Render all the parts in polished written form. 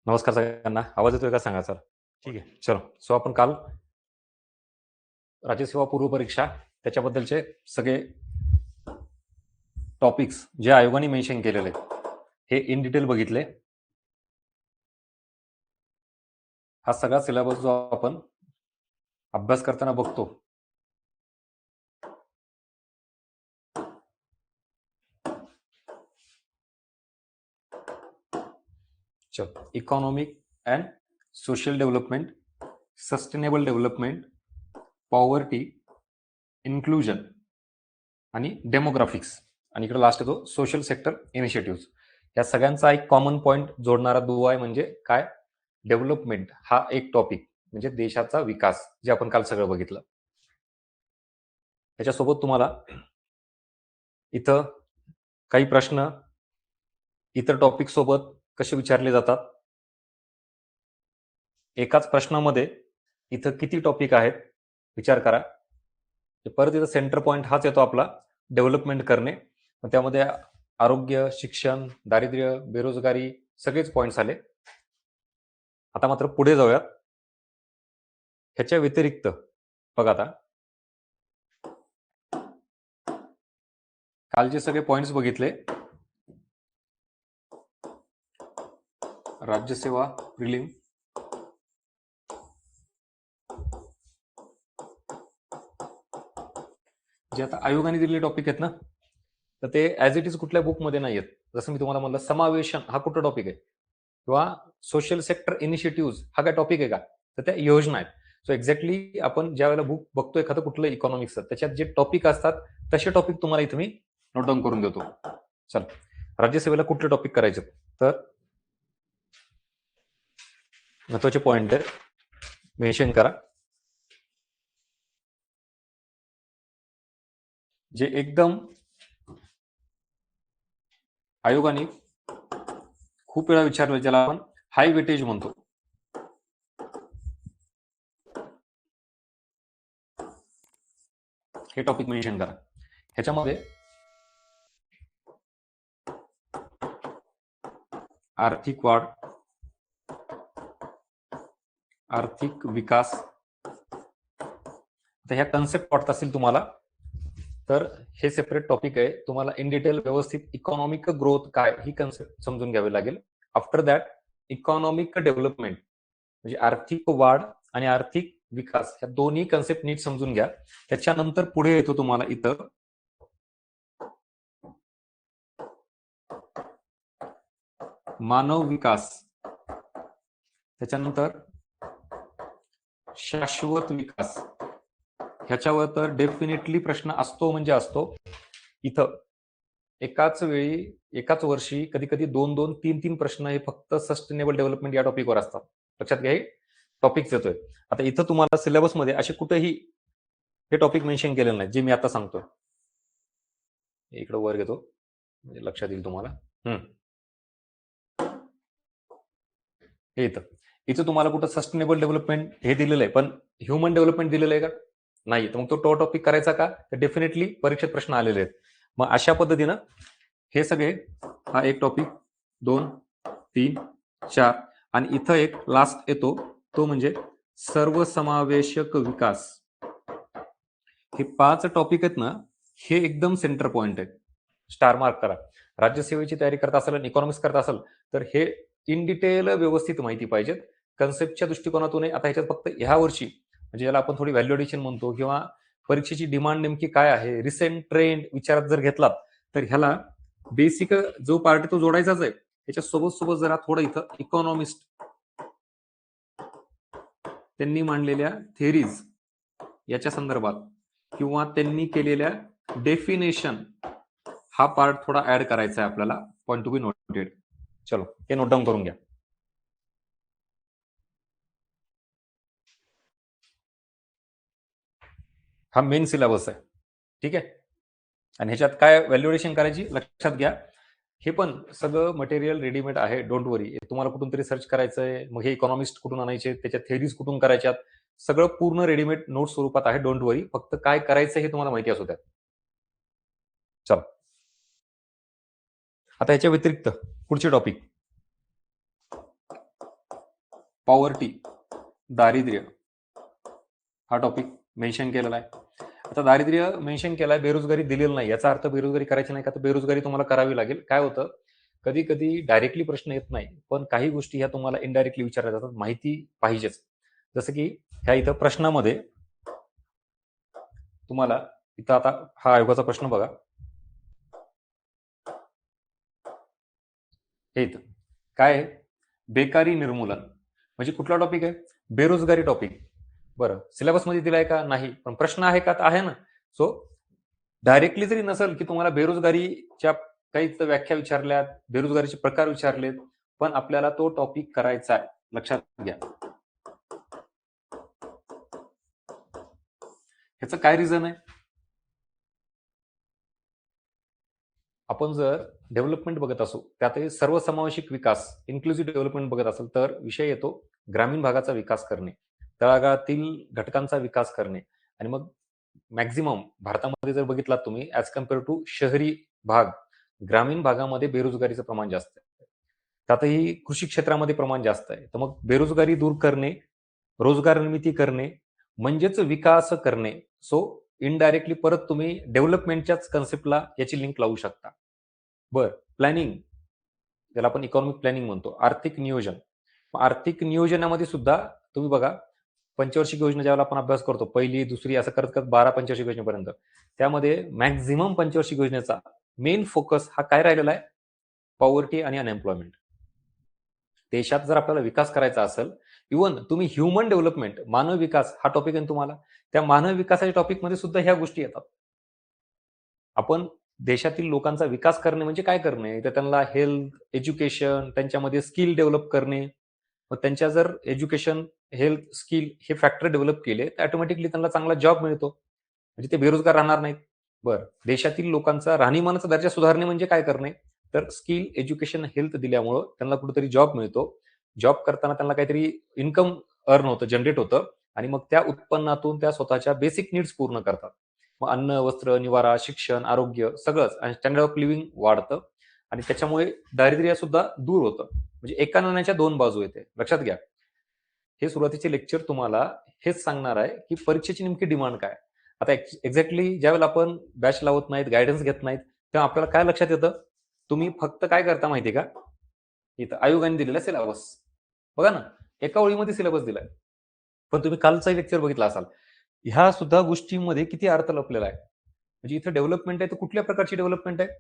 नमस्कार सगळ्यांना. आवाज येतोय का सांगा सर? ठीक आहे. चलो. सो आपण काल राज्यसेवा पूर्व परीक्षा त्याच्याबद्दलचे सगळे टॉपिक्स जे आयोगाने मेन्शन केलेले हे इन डिटेल बघितले. हा सगळा सिलेबस जो आपण अभ्यास करताना बघतो चलो. Economic and social development, sustainable development, poverty, inclusion आणि डेमोग्राफिक्स आणि इकडे लास्ट येतो सोशल सेक्टर इनिशिएटिव्ह. या सगळ्यांचा एक कॉमन पॉईंट जोडणारा दुवा आहे म्हणजे काय? डेव्हलपमेंट हा एक टॉपिक म्हणजे देशाचा विकास, जे आपण काल सगळं बघितलं. त्याच्यासोबत तुम्हाला इथं काही प्रश्न इतर टॉपिक सोबत कसे विचारले जातात, एकाच प्रश्नामध्ये इथं किती टॉपिक आहेत विचार करा. परत इथं सेंटर पॉईंट हाच येतो आपला, डेव्हलपमेंट करणे. मग त्यामध्ये आरोग्य, शिक्षण, दारिद्र्य, बेरोजगारी सगळेच पॉईंट्स आले. आता मात्र पुढे जाऊयात. ह्याच्या व्यतिरिक्त बघा, आता काल जे सगळे पॉइंट्स बघितले, राज्यसेवा प्रिलिम, जे आता आयोगाने दिलेले टॉपिक आहेत ना, तर ते ऍज इट इज कुठल्या बुकमध्ये नाही आहेत. जसं मी तुम्हाला म्हणलं, समावेशन हा कुठला टॉपिक आहे, किंवा सोशल सेक्टर इनिशिएटिव्ह हा काय टॉपिक आहे का, तर त्या योजना आहेत. सो एक्झॅक्टली आपण ज्या वेळेला बुक बघतोय एखादं कुठलं इकॉनॉमिक्सचं, त्याच्यात जे टॉपिक असतात तसे टॉपिक तुम्हाला इथे मी नोट डाऊन करून देतो. चल, राज्यसेवेला कुठले टॉपिक करायचे, तर महत्वाचे पॉइंट मेन्शन करा जे एकदम आयोगाने खूप वेळा विचारलं, ज्याला आपण हाय वेटेज म्हणतो. हे टॉपिक मेन्शन करा. ह्याच्यामध्ये आर्थिक वाढ, आर्थिक विकास, आता ह्या कन्सेप्ट वाटत असतील तुम्हाला, तर हे सेपरेट टॉपिक आहे. तुम्हाला इन डिटेल व्यवस्थित इकॉनॉमिक ग्रोथ काय ही कन्सेप्ट समजून घ्यावी लागेल. आफ्टर दॅट इकॉनॉमिक डेव्हलपमेंट म्हणजे आर्थिक वाढ आणि आर्थिक विकास, ह्या दोन्ही कन्सेप्ट नीट समजून घ्या. त्याच्यानंतर पुढे येतो तुम्हाला इथं मानव विकास, त्याच्यानंतर शाश्वत विकास. ह्याच्यावर तर डेफिनेटली प्रश्न असतो म्हणजे असतो. इथं एकाच वेळी एकाच वर्षी कधी कधी 2-2, 3-3 प्रश्न हे फक्त सस्टेनेबल डेव्हलपमेंट या टॉपिकवर असतात. लक्षात घ्या, हे टॉपिक्स येतोय. आता इथं तुम्हाला सिलेबसमध्ये असे कुठेही हे टॉपिक मेन्शन केलेलं नाही जे मी आता सांगतोय. इकडे वर घेतो म्हणजे लक्षात येईल तुम्हाला. हे इथं तुम्हाला कुठं सस्टेनेबल डेव्हलपमेंट हे दिलेलं आहे, पण ह्युमन डेव्हलपमेंट दिलेलं आहे का? नाही. तर मग तो टॉपिक करायचा का? तर डेफिनेटली परीक्षेत प्रश्न आलेले आहेत. मग अशा पद्धतीनं हे सगळे, हा एक टॉपिक, 2, 3, 4 आणि इथं एक लास्ट येतो, तो म्हणजे सर्वसमावेशक विकास. हे 5 टॉपिक आहेत ना, हे एकदम सेंटर पॉइंट आहेत. स्टार मार्क करा. राज्यसेवेची तयारी करत असाल आणि इकॉनॉमिक्स करत असाल तर हे इन डिटेल व्यवस्थित माहिती पाहिजेत. कन्सेप्टच्या दृष्टिकोनातून आता ह्याच्यात फक्त ह्या वर्षी म्हणजे याला आपण थोडी व्हॅल्युएशन म्हणतो, किंवा परीक्षेची डिमांड नेमकी काय आहे, रिसेंट ट्रेंड विचारात जर घेतलात तर ह्याला बेसिक जो पार्ट आहे तो जोडायचाच आहे. त्याच्या सोबत सोबत जरा थोडं इथं इकॉनॉमिस्ट त्यांनी मांडलेल्या थेरीज याच्या संदर्भात किंवा त्यांनी केलेल्या डेफिनेशन हा पार्ट थोडा ऍड करायचा आहे आपल्याला. Point to be noted. चलो, हे नोट डाऊन करून घ्या. हा मेन सिलेबस आहे, ठीक आहे. आणि ह्याच्यात काय व्हॅल्युएशन करायची लक्षात घ्या. हे पण सगळं मटेरियल रेडीमेड आहे, डोंट वरी. तुम्हाला कुठून तरी सर्च करायचंय, मग हे इकॉनॉमिस्ट कुठून आणायचे, त्याच्या थेरीज कुठून करायच्यात, सगळं पूर्ण रेडीमेड नोट स्वरूपात आहे, डोंट वरी. फक्त काय करायचं हे तुम्हाला माहिती असू द्या. चल, आता याच्या व्यतिरिक्त पुढचे टॉपिक, पॉवर्टी, दारिद्र्य हा टॉपिक मेन्शन केलेला आहे. आता दारिद्र्य मेन्शन केलाय, बेरोजगारी दिलेलं नाही. याचा अर्थ बेरोजगारी करायची नाही का? तर बेरोजगारी तुम्हाला करावी लागेल. काय होतं, कधी कधी डायरेक्टली प्रश्न येत नाही, पण काही गोष्टी ह्या तुम्हाला इनडायरेक्टली विचारल्या जातात, माहिती पाहिजेच. जसं की ह्या इथं प्रश्नामध्ये तुम्हाला इथं आता हा आयोगाचा प्रश्न बघा. हे इथं काय आहे, बेकारी निर्मूलन म्हणजे कुठला टॉपिक आहे? बेरोजगारी टॉपिक. बरं, सिलेबस मध्ये दिलाय का? नाही. पण प्रश्न आहे का? तर आहे ना. सो डायरेक्टली जरी नसेल की तुम्हाला बेरोजगारीच्या काही व्याख्या विचारल्यात, बेरोजगारीचे प्रकार विचारलेत, पण आपल्याला तो टॉपिक करायचा आहे. लक्षात घ्या. ह्याचं काय रिझन आहे? आपण जर डेव्हलपमेंट बघत असू, त्यातही सर्वसमावेशक विकास, इन्क्लुझिव्ह डेव्हलपमेंट बघत असेल, तर विषय येतो ग्रामीण भागाचा विकास करणे, तळागाळातील घटकांचा विकास करणे. आणि मग मॅक्झिमम भारतामध्ये जर बघितलात तुम्ही, ऍज कम्पेअर टू शहरी भाग, ग्रामीण भागामध्ये बेरोजगारीचं प्रमाण जास्त आहे. त्यातही कृषी क्षेत्रामध्ये प्रमाण जास्त आहे. तर मग बेरोजगारी दूर करणे, रोजगार निर्मिती करणे म्हणजेच विकास करणे. सो इनडायरेक्टली परत तुम्ही डेव्हलपमेंटच्याच कन्सेप्टला याची लिंक लावू शकता. बर, प्लॅनिंग, ज्याला आपण इकॉनॉमिक प्लॅनिंग म्हणतो, आर्थिक नियोजन. आर्थिक नियोजनामध्ये सुद्धा तुम्ही बघा, पंचवार्षिक योजना ज्यावेळेला आपण अभ्यास करतो, पहिली दुसरी असं करत करत 12 पंचवार्षिक योजनेपर्यंत, त्यामध्ये मॅक्झिमम पंचवार्षिक योजनेचा मेन फोकस हा काय राहिलेला आहे? पॉवर्टी आणि अनएम्प्लॉयमेंट. देशात जर आपल्याला विकास करायचा असेल, इव्हन तुम्ही ह्युमन डेव्हलपमेंट, मानव विकास हा टॉपिक आहे तुम्हाला, त्या मानव विकासाच्या टॉपिकमध्ये सुद्धा ह्या गोष्टी येतात. आपण देशातील लोकांचा विकास करणे म्हणजे काय करणे? तर त्यांना हेल्थ, एज्युकेशन, त्यांच्यामध्ये स्किल डेव्हलप करणे. मग त्यांच्या जर एज्युकेशन, हेल्थ, स्किल हे फॅक्टर डेव्हलप केले, तर ऑटोमॅटिकली त्यांना चांगला जॉब मिळतो, म्हणजे ते बेरोजगार राहणार नाहीत. बरं, देशातील लोकांचा राहणीमानाचा दर्जा सुधारणे म्हणजे काय करणे? तर स्किल, एज्युकेशन, हेल्थ दिल्यामुळं त्यांना कुठेतरी जॉब मिळतो. जॉब करताना त्यांना काहीतरी इन्कम अर्न होतं, जनरेट होतं, आणि मग त्या उत्पन्नातून त्या स्वतःच्या बेसिक नीड्स पूर्ण करतात. मग अन्न, वस्त्र, निवारा, शिक्षण, आरोग्य सगळंच, आणि स्टँडर्ड ऑफ लिव्हिंग वाढतं, आणि त्याच्यामुळे दारिद्र्य सुद्धा दूर होतं. म्हणजे एका नाण्याच्या दोन बाजू येते. लक्षात घ्या. हे सुरुवातीचे लेक्चर तुम्हाला हेच सांगणार आहे की परीक्षेची नेमकी डिमांड काय. आता एक्झॅक्टली ज्यावेळेला आपण बॅच लावत नाहीत, गायडन्स घेत नाहीत, तेव्हा आपल्याला काय लक्षात येतं? तुम्ही फक्त काय करता माहिती का? इथं आयोगाने दिलेला सिलेबस बघा ना, एका ओळीमध्ये सिलेबस दिलाय. पण तुम्ही कालचा लेक्चर बघितला असाल, ह्या सुद्धा गोष्टींमध्ये किती अर्थ लपलेला आहे. म्हणजे इथं डेव्हलपमेंट आहे, तर कुठल्या प्रकारची डेव्हलपमेंट आहे?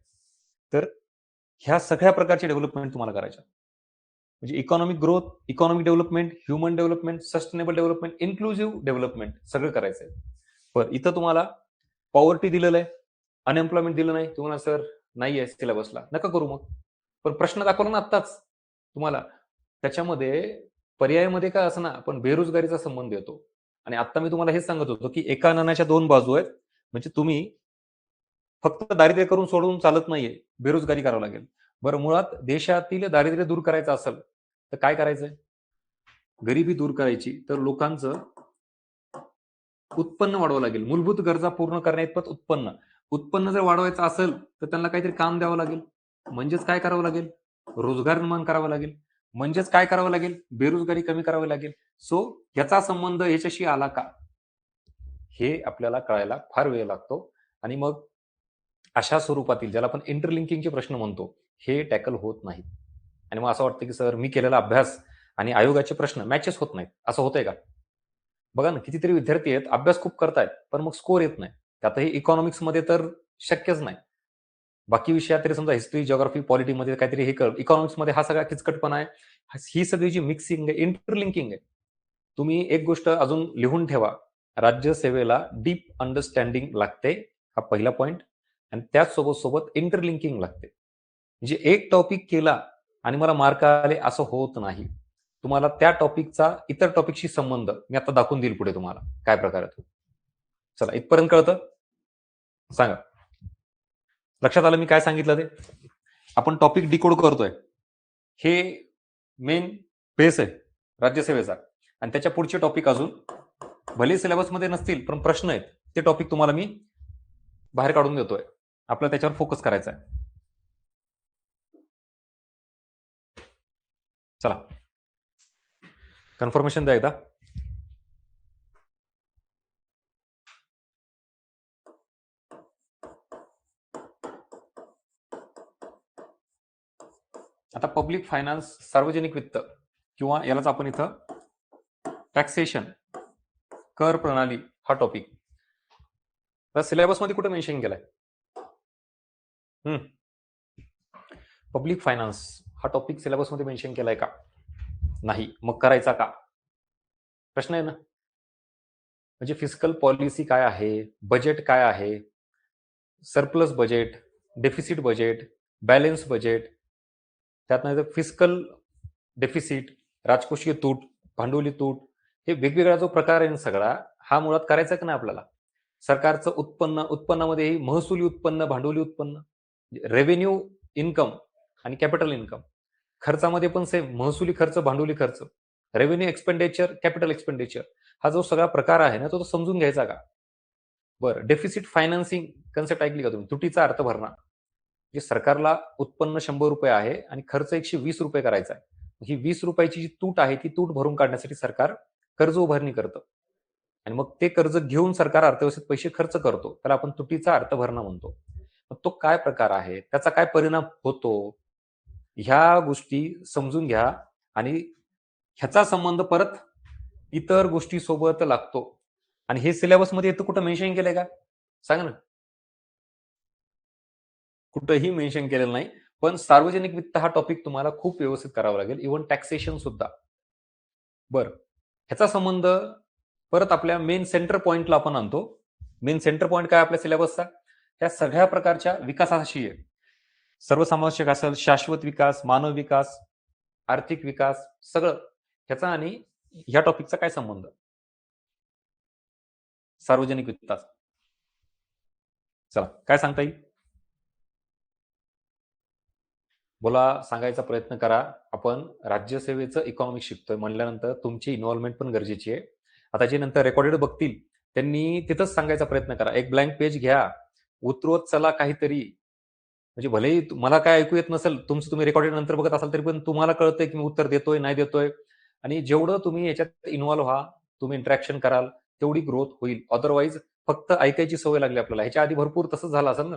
तर ह्या सगळ्या प्रकारची डेव्हलपमेंट तुम्हाला करायच्या. म्हणजे economic growth, economic development, human development, sustainable development, inclusive development सगळं करायचं आहे. पण इथं तुम्हाला पॉवर्टी दिलेलं आहे, अनएम्प्लॉयमेंट दिलं नाही. तुम्हाला सर नाही आहे सिलेबसला, नका करू मग. पण प्रश्न दाखवला ना आत्ताच तुम्हाला, त्याच्यामध्ये पर्यायामध्ये काय असं ना, पण बेरोजगारीचा संबंध येतो. आणि आता मी तुम्हाला हेच सांगत होतो की एका नाण्याच्या दोन बाजू आहेत. म्हणजे तुम्ही फक्त दारिद्र्य करून सोडून चालत नाहीये, बेरोजगारी करावं लागेल. बरं, मुळात देशातील दारिद्र्य दूर करायचं असेल तर काय करायचंय? गरिबी दूर करायची तर लोकांचं उत्पन्न वाढवावं लागेल. मूलभूत गरजा पूर्ण करण्याइतपत उत्पन्न. उत्पन्न जर वाढवायचं असेल तर त्यांना काहीतरी काम द्यावं लागेल. म्हणजेच काय करावं लागेल? रोजगार निर्माण करावा लागेल. म्हणजेच काय करावं लागेल? बेरोजगारी कमी करावी लागेल. सो याचा संबंध याच्याशी आला का, हे आपल्याला कळायला फार वेळ लागतो. आणि मग अशा स्वरूपातील, ज्याला आपण इंटरलिंकिंगचे प्रश्न म्हणतो, हे टॅकल होत नाहीत. आणि मग असं वाटतं की सर मी केलेला अभ्यास आणि आयोगाचे प्रश्न मॅचेस होत नाहीत. असं होतंय का? बघा ना, कितीतरी विद्यार्थी आहेत, अभ्यास खूप करतायत, पण मग स्कोर येत नाही. त्यातही इकॉनॉमिक्समध्ये तर शक्यच नाही. बाकी विषयात तरी समजा हिस्ट्री, जिओग्राफी, पॉलिटीमध्ये काहीतरी हे कर, इकॉनॉमिक्समध्ये हा सगळा किचकटपणा आहे. ही सगळी जी मिक्सिंग आहे, इंटरलिंकिंग आहे. तुम्ही एक गोष्ट अजून लिहून ठेवा, राज्यसेवेला डीप अंडरस्टँडिंग लागते, हा पहिला पॉईंट. आणि त्याचसोबत सोबत इंटरलिंकिंग लागते. म्हणजे एक टॉपिक केला आणि मला मार्क आले असं होत नाही. तुम्हाला त्या टॉपिकचा इतर टॉपिकशी संबंध मी आता दाखवून देईल पुढे तुम्हाला काय प्रकार आहे. चला, इथपर्यंत कळतं? सांगा, लक्षात आलं मी काय सांगितलं ते? आपण टॉपिक डिकोड करतोय, हे मेन बेस आहे राज्यसेवेचा. आणि त्याच्या पुढचे टॉपिक अजून भले सिलेबसमध्ये नसतील, पण प्रश्न आहेत, ते टॉपिक तुम्हाला मी बाहेर काढून देतोय. आपल्याला त्याच्यावर फोकस करायचा आहे. चला, कन्फर्मेशन द्या एकदा. आता पब्लिक फायनान्स, सार्वजनिक वित्त किंवा यालाच आपण इथं टॅक्सेशन, कर प्रणाली हा टॉपिक सिलेबस मध्ये कुठे मेन्शन केलाय? पब्लिक फायनान्स हा टॉपिक सिलेबस मध्ये मेन्शन केलाय का? नाही. मग करायचा का? प्रश्न आहे ना. म्हणजे फिस्कल पॉलिसी काय आहे, बजेट काय आहे, surplus budget, deficit budget, balance budget, त्यात फिस्कल डेफिसिट, राजकोषीय तूट, भांडवली तूट, हे वेगवेगळा जो प्रकार आहे ना सगळा, हा मुळात करायचा का नाही आपल्याला? सरकारचं उत्पन्नामध्ये महसुली उत्पन्न, भांडवली उत्पन्न, रेव्हेन्यू इन्कम आणि कॅपिटल इन्कम. खर्चामध्ये पण सेम, महसुली खर्च, भांडवली खर्च, रेव्हेन्यू एक्सपेंडिचर, कॅपिटल एक्सपेंडिचर, हा जो सगळा प्रकार आहे ना तो समजून घ्यायचा का? बरं, डेफिसिट फायनान्सिंग कन्सेप्ट ऐकली का तुम्ही? तुटीचा अर्थ भरणा. म्हणजे सरकारला उत्पन्न 100 रुपये आहे आणि खर्च 120 रुपये करायचा आहे. ही 20 रुपयाची जी तूट आहे ती तूट भरून काढण्यासाठी सरकार कर्ज उभारणी करतं आणि मग ते कर्ज घेऊन सरकार अर्थव्यवस्थेत पैसे खर्च करतो, त्याला आपण तुटीचा अर्थ भरणा म्हणतो. मग तो काय प्रकार आहे, त्याचा काय परिणाम होतो, ह्या गोष्टी समजून घ्या आणि ह्याचा संबंध परत इतर गोष्टी सोबत लागतो. आणि हे सिलेबस मध्ये येतं, कुठं मेन्शन केलंय का? सांगा ना. कुठंही मेन्शन केलेलं नाही. पण सार्वजनिक वित्त हा टॉपिक तुम्हाला खूप व्यवस्थित करावा लागेल, इव्हन टॅक्सेशन सुद्धा. बरं, ह्याचा संबंध परत आपल्या मेन सेंटर पॉइंटला आपण आणतो. मेन सेंटर पॉइंट काय आपल्या सिलेबसचा? त्या सगळ्या प्रकारच्या विकासाशी आहे. सर्वसमावेशक असेल, शाश्वत विकास, मानव विकास, आर्थिक विकास, सगळं ह्याचा आणि ह्या टॉपिकचा काय संबंध? सार्वजनिक वित्ताचा. चला, काय सांगता येईल? बोला, सांगायचा प्रयत्न करा. आपण राज्यसेवेचं इकॉनॉमिक्स शिकतोय म्हणल्यानंतर तुमची इन्व्हॉल्वमेंट पण गरजेची आहे. आता जे नंतर रेकॉर्डेड बघतील त्यांनी तिथंच सांगायचा प्रयत्न करा. एक ब्लँक पेज घ्या, उतरवत चला काहीतरी. म्हणजे भलेही मला काय ऐकू येत नसेल, तुमचं तुम्ही रेकॉर्डेड नंतर बघत असाल तरी पण तुम्हाला कळतंय की मी उत्तर देतोय, नाही देतोय. आणि जेवढं तुम्ही याच्यात इन्व्हॉल्व्ह व्हा, तुम्ही इंटरॅक्शन कराल, तेवढी ग्रोथ होईल. अदरवाईज फक्त ऐकायची सवय लागली आपल्याला. ह्याच्या आधी भरपूर तसंच झालं असेल ना.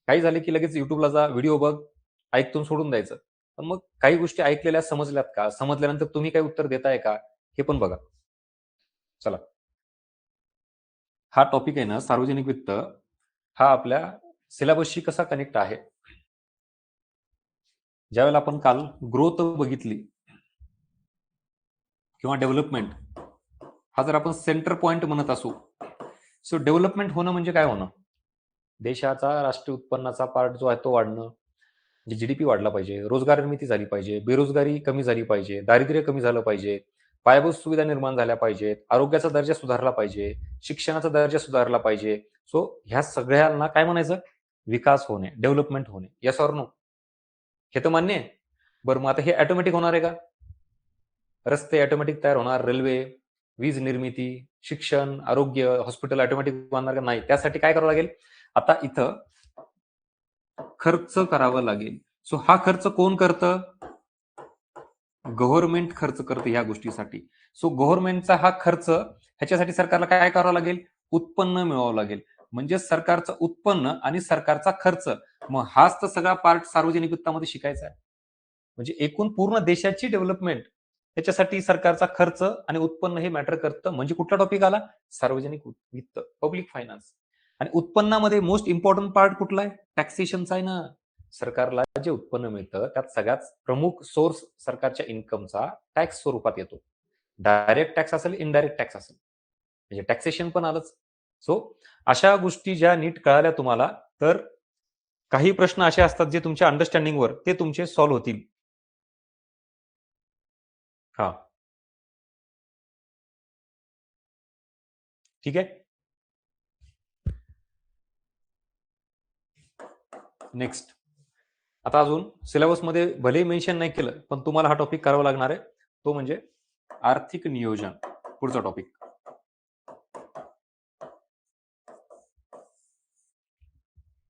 काही झाले की लगेच युट्यूबला जा, व्हिडिओ बघ, ऐकून सोडून द्यायचं. पण मग काही गोष्टी ऐकलेल्या समजल्यात का? समजल्यानंतर तुम्ही काही उत्तर देताय का? हे पण बघा. चला, हा टॉपिक आहे ना, सार्वजनिक वित्त, हा आपल्या सिलेबसशी कसा कनेक्ट आहे? ज्यावेळेला आपण काल ग्रोथ बघितली किंवा डेव्हलपमेंट, हा जर आपण सेंटर पॉइंट म्हणत असू, सो डेव्हलपमेंट होणं म्हणजे काय होणं? देशाचा राष्ट्रीय उत्पन्नाचा पार्ट जो आहे तो वाढणं, म्हणजे जीडीपी वाढला पाहिजे, रोजगार निर्मिती झाली पाहिजे, बेरोजगारी कमी झाली पाहिजे, दारिद्र्य कमी झालं पाहिजे, पायाभूत सुविधा निर्माण झाल्या पाहिजेत, आरोग्याचा दर्जा सुधारला पाहिजे, शिक्षणाचा दर्जा सुधारला पाहिजे. सो ह्या सगळ्यांना काय म्हणायचं? विकास होणे, डेव्हलपमेंट होणे. Yes or no? हे तर मान्य आहे. बरं, मग आता हे ऑटोमॅटिक होणार आहे का? रस्ते ऑटोमॅटिक तयार होणार, रेल्वे, वीज निर्मिती, शिक्षण, आरोग्य, हॉस्पिटल ऑटोमॅटिक बांधणार का? नाही. त्यासाठी काय करावं लागेल? आता इथं खर्च करावा लागेल. सो हा खर्च कोण करतं? गव्हर्नमेंट खर्च करते ह्या गोष्टीसाठी. सो गव्हर्नमेंटचा हा खर्च, ह्याच्यासाठी सरकारला काय करावं लागेल? उत्पन्न मिळवावं लागेल. म्हणजे सरकारचं उत्पन्न आणि सरकारचा खर्च, मग हाच तर सगळा पार्ट सार्वजनिक वित्तामध्ये शिकायचा आहे. म्हणजे एकूण पूर्ण देशाची डेव्हलपमेंट, त्याच्यासाठी सरकारचा खर्च आणि उत्पन्न हे मॅटर करतं. म्हणजे कुठला टॉपिक आला? सार्वजनिक वित्त, पब्लिक फायनान्स. आणि उत्पन्नामध्ये मोस्ट इम्पॉर्टंट पार्ट कुठला आहे? टॅक्सेशनचा आहे ना. सरकारला जे उत्पन्न मिळतं त्यात सगळ्यात प्रमुख सोर्स सरकारच्या इन्कमचा टॅक्स स्वरूपात येतो. डायरेक्ट टॅक्स असेल, इनडायरेक्ट टॅक्स असेल, म्हणजे टॅक्सेशन पण आलंच. सो अशा गोष्टी ज्या नीट कळाल्या तुम्हाला, तर काही प्रश्न असे असतात जे तुमच्या अंडरस्टँडिंगवर ते तुमचे सॉल्व्ह होतील. हा, ठीक आहे. नेक्स्ट, आता अजून सिलेबसमध्ये भले मेन्शन नाही केलं पण तुम्हाला हा टॉपिक करावा लागणार आहे, तो म्हणजे आर्थिक नियोजन. पुढचा टॉपिक,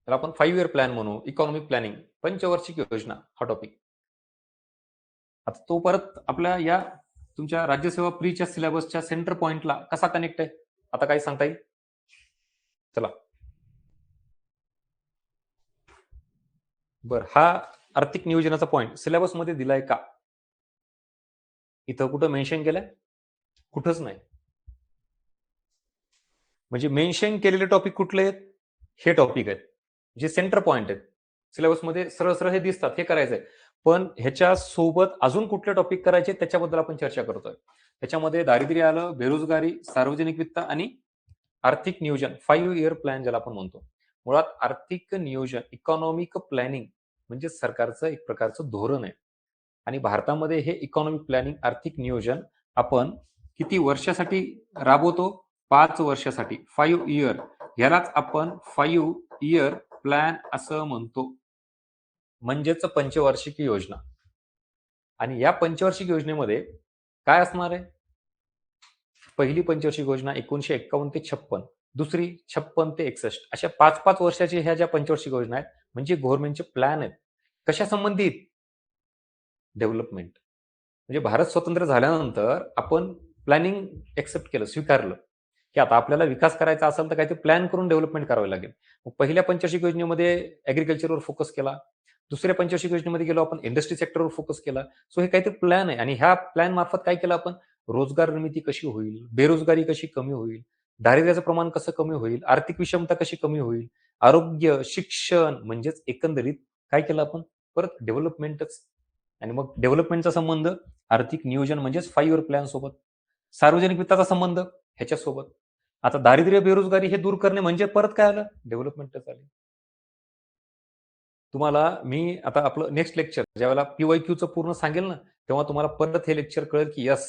त्याला आपण 5 इयर प्लॅन म्हणू, इकॉनॉमिक प्लॅनिंग, पंचवार्षिक योजना हा टॉपिक. आता तो परत आपल्या या तुमच्या राज्यसेवा प्रीच्या सिलेबसच्या सेंटर पॉइंटला कसा कनेक्ट आहे, आता काही सांगता येईल? चला, बर, हा आर्थिक नियोजनाचा पॉइंट सिलेबस मध्ये दिलाय का? इथं कुठं मेन्शन केलंय? कुठंच नाही. म्हणजे मेन्शन केलेले टॉपिक कुठले आहेत? हे टॉपिक आहेत जे सेंटर पॉइंट आहेत सिलेबसमध्ये, सरळ सरळ हे दिसतात, हे करायचंय. पण ह्याच्या सोबत अजून कुठले टॉपिक करायचे त्याच्याबद्दल आपण चर्चा करतोय. त्याच्यामध्ये दारिद्र्य आलं, बेरोजगारी, सार्वजनिक वित्त आणि आर्थिक नियोजन, 5 इयर प्लॅन ज्याला आपण म्हणतो. मुळात आर्थिक नियोजन, इकॉनॉमिक प्लॅनिंग म्हणजे सरकारचं एक प्रकारचं धोरण आहे. आणि भारतामध्ये हे इकॉनॉमिक प्लॅनिंग, आर्थिक नियोजन आपण किती वर्षासाठी राबवतो? 5 वर्षासाठी, 5 इयर. यालाच आपण 5 इयर प्लॅन असं म्हणतो, म्हणजेच पंचवार्षिक योजना. आणि या पंचवार्षिक योजनेमध्ये काय असणार आहे? पहिली पंचवार्षिक योजना 1951 ते 56, दुसरी 56 ते 61, अशा 5-5 वर्षाच्या ह्या ज्या पंचवार्षिक योजना आहेत, म्हणजे गव्हर्नमेंटचे प्लॅन आहेत. कशा संबंधित? डेव्हलपमेंट. म्हणजे भारत स्वतंत्र झाल्यानंतर आपण प्लॅनिंग एक्सेप्ट केलं, स्वीकारलं, की आता आपल्याला विकास करायचा असेल तर काहीतरी प्लॅन करून डेव्हलपमेंट करावी लागेल. मग पहिल्या पंचवार्षिक योजनेमध्ये ऍग्रिकल्चरवर फोकस केला, दुसऱ्या पंचवार्षिक योजनेमध्ये गेलो आपण इंडस्ट्री सेक्टरवर फोकस केला. सो हे काहीतरी प्लॅन आहे आणि ह्या प्लॅन मार्फत काय केलं आपण? रोजगार निर्मिती कशी होईल, बेरोजगारी कशी कमी होईल, दारिद्र्याचं प्रमाण कसं कमी होईल, आर्थिक विषमता कशी कमी होईल, आरोग्य, शिक्षण, म्हणजेच एकंदरीत काय केलं आपण? परत डेव्हलपमेंटच. आणि मग डेव्हलपमेंटचा संबंध आर्थिक नियोजन म्हणजेच 5 इयर प्लॅन सोबत. सार्वजनिक वित्ताचा संबंध ह्याच्यासोबत. आता दारिद्र्य, बेरोजगारी हे दूर करणे म्हणजे परत काय आलं? डेव्हलपमेंटच आली. तुम्हाला मी आता आपलं नेक्स्ट लेक्चर ज्यावेळेला PYQचं पूर्ण सांगेल ना, तेव्हा तुम्हाला परत हे लेक्चर कळेल की यस,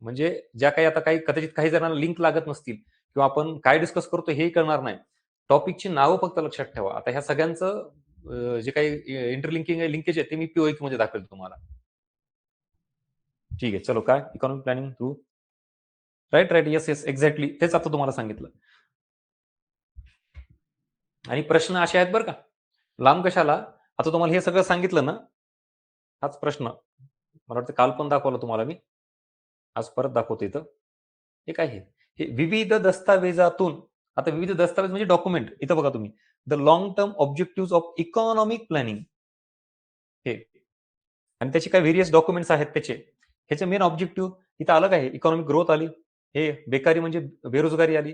म्हणजे ज्या काही आता काही कदाचित काही जणांना लिंक लागत नसतील किंवा आपण काय डिस्कस करतो हेही कळणार नाही. टॉपिकची नावं फक्त लक्षात ठेवा. आता ह्या सगळ्यांचं जे काही इंटरलिंकिंग आहे, लिंकेज आहे, ते मी PYQ मध्ये दाखवेल तुम्हाला. ठीक आहे, चलो, काय economic planning through right right, yes yes, exactly तेच आता तुम्हाला सांगितलं. आणि प्रश्न असे आहेत बरं का, लांब कशाला, आता तुम्हाला हे सगळं सांगितलं ना, हाच प्रश्न मला वाटतं काल पण दाखवला तुम्हाला मी, आज परत दाखवतो इथं. हे काय हे विविध दस्तावेजातून, आता विविध दस्तावेज म्हणजे डॉक्युमेंट, इथं बघा तुम्ही, the long term objective of economic planning, हे आणि त्याचे काय व्हेरियस डॉक्युमेंट्स आहेत त्याचे, ह्याचे मेन ऑब्जेक्टिव्ह इथं आलं काय? इकॉनॉमिक ग्रोथ आली, हे बेकारी म्हणजे बेरोजगारी आली,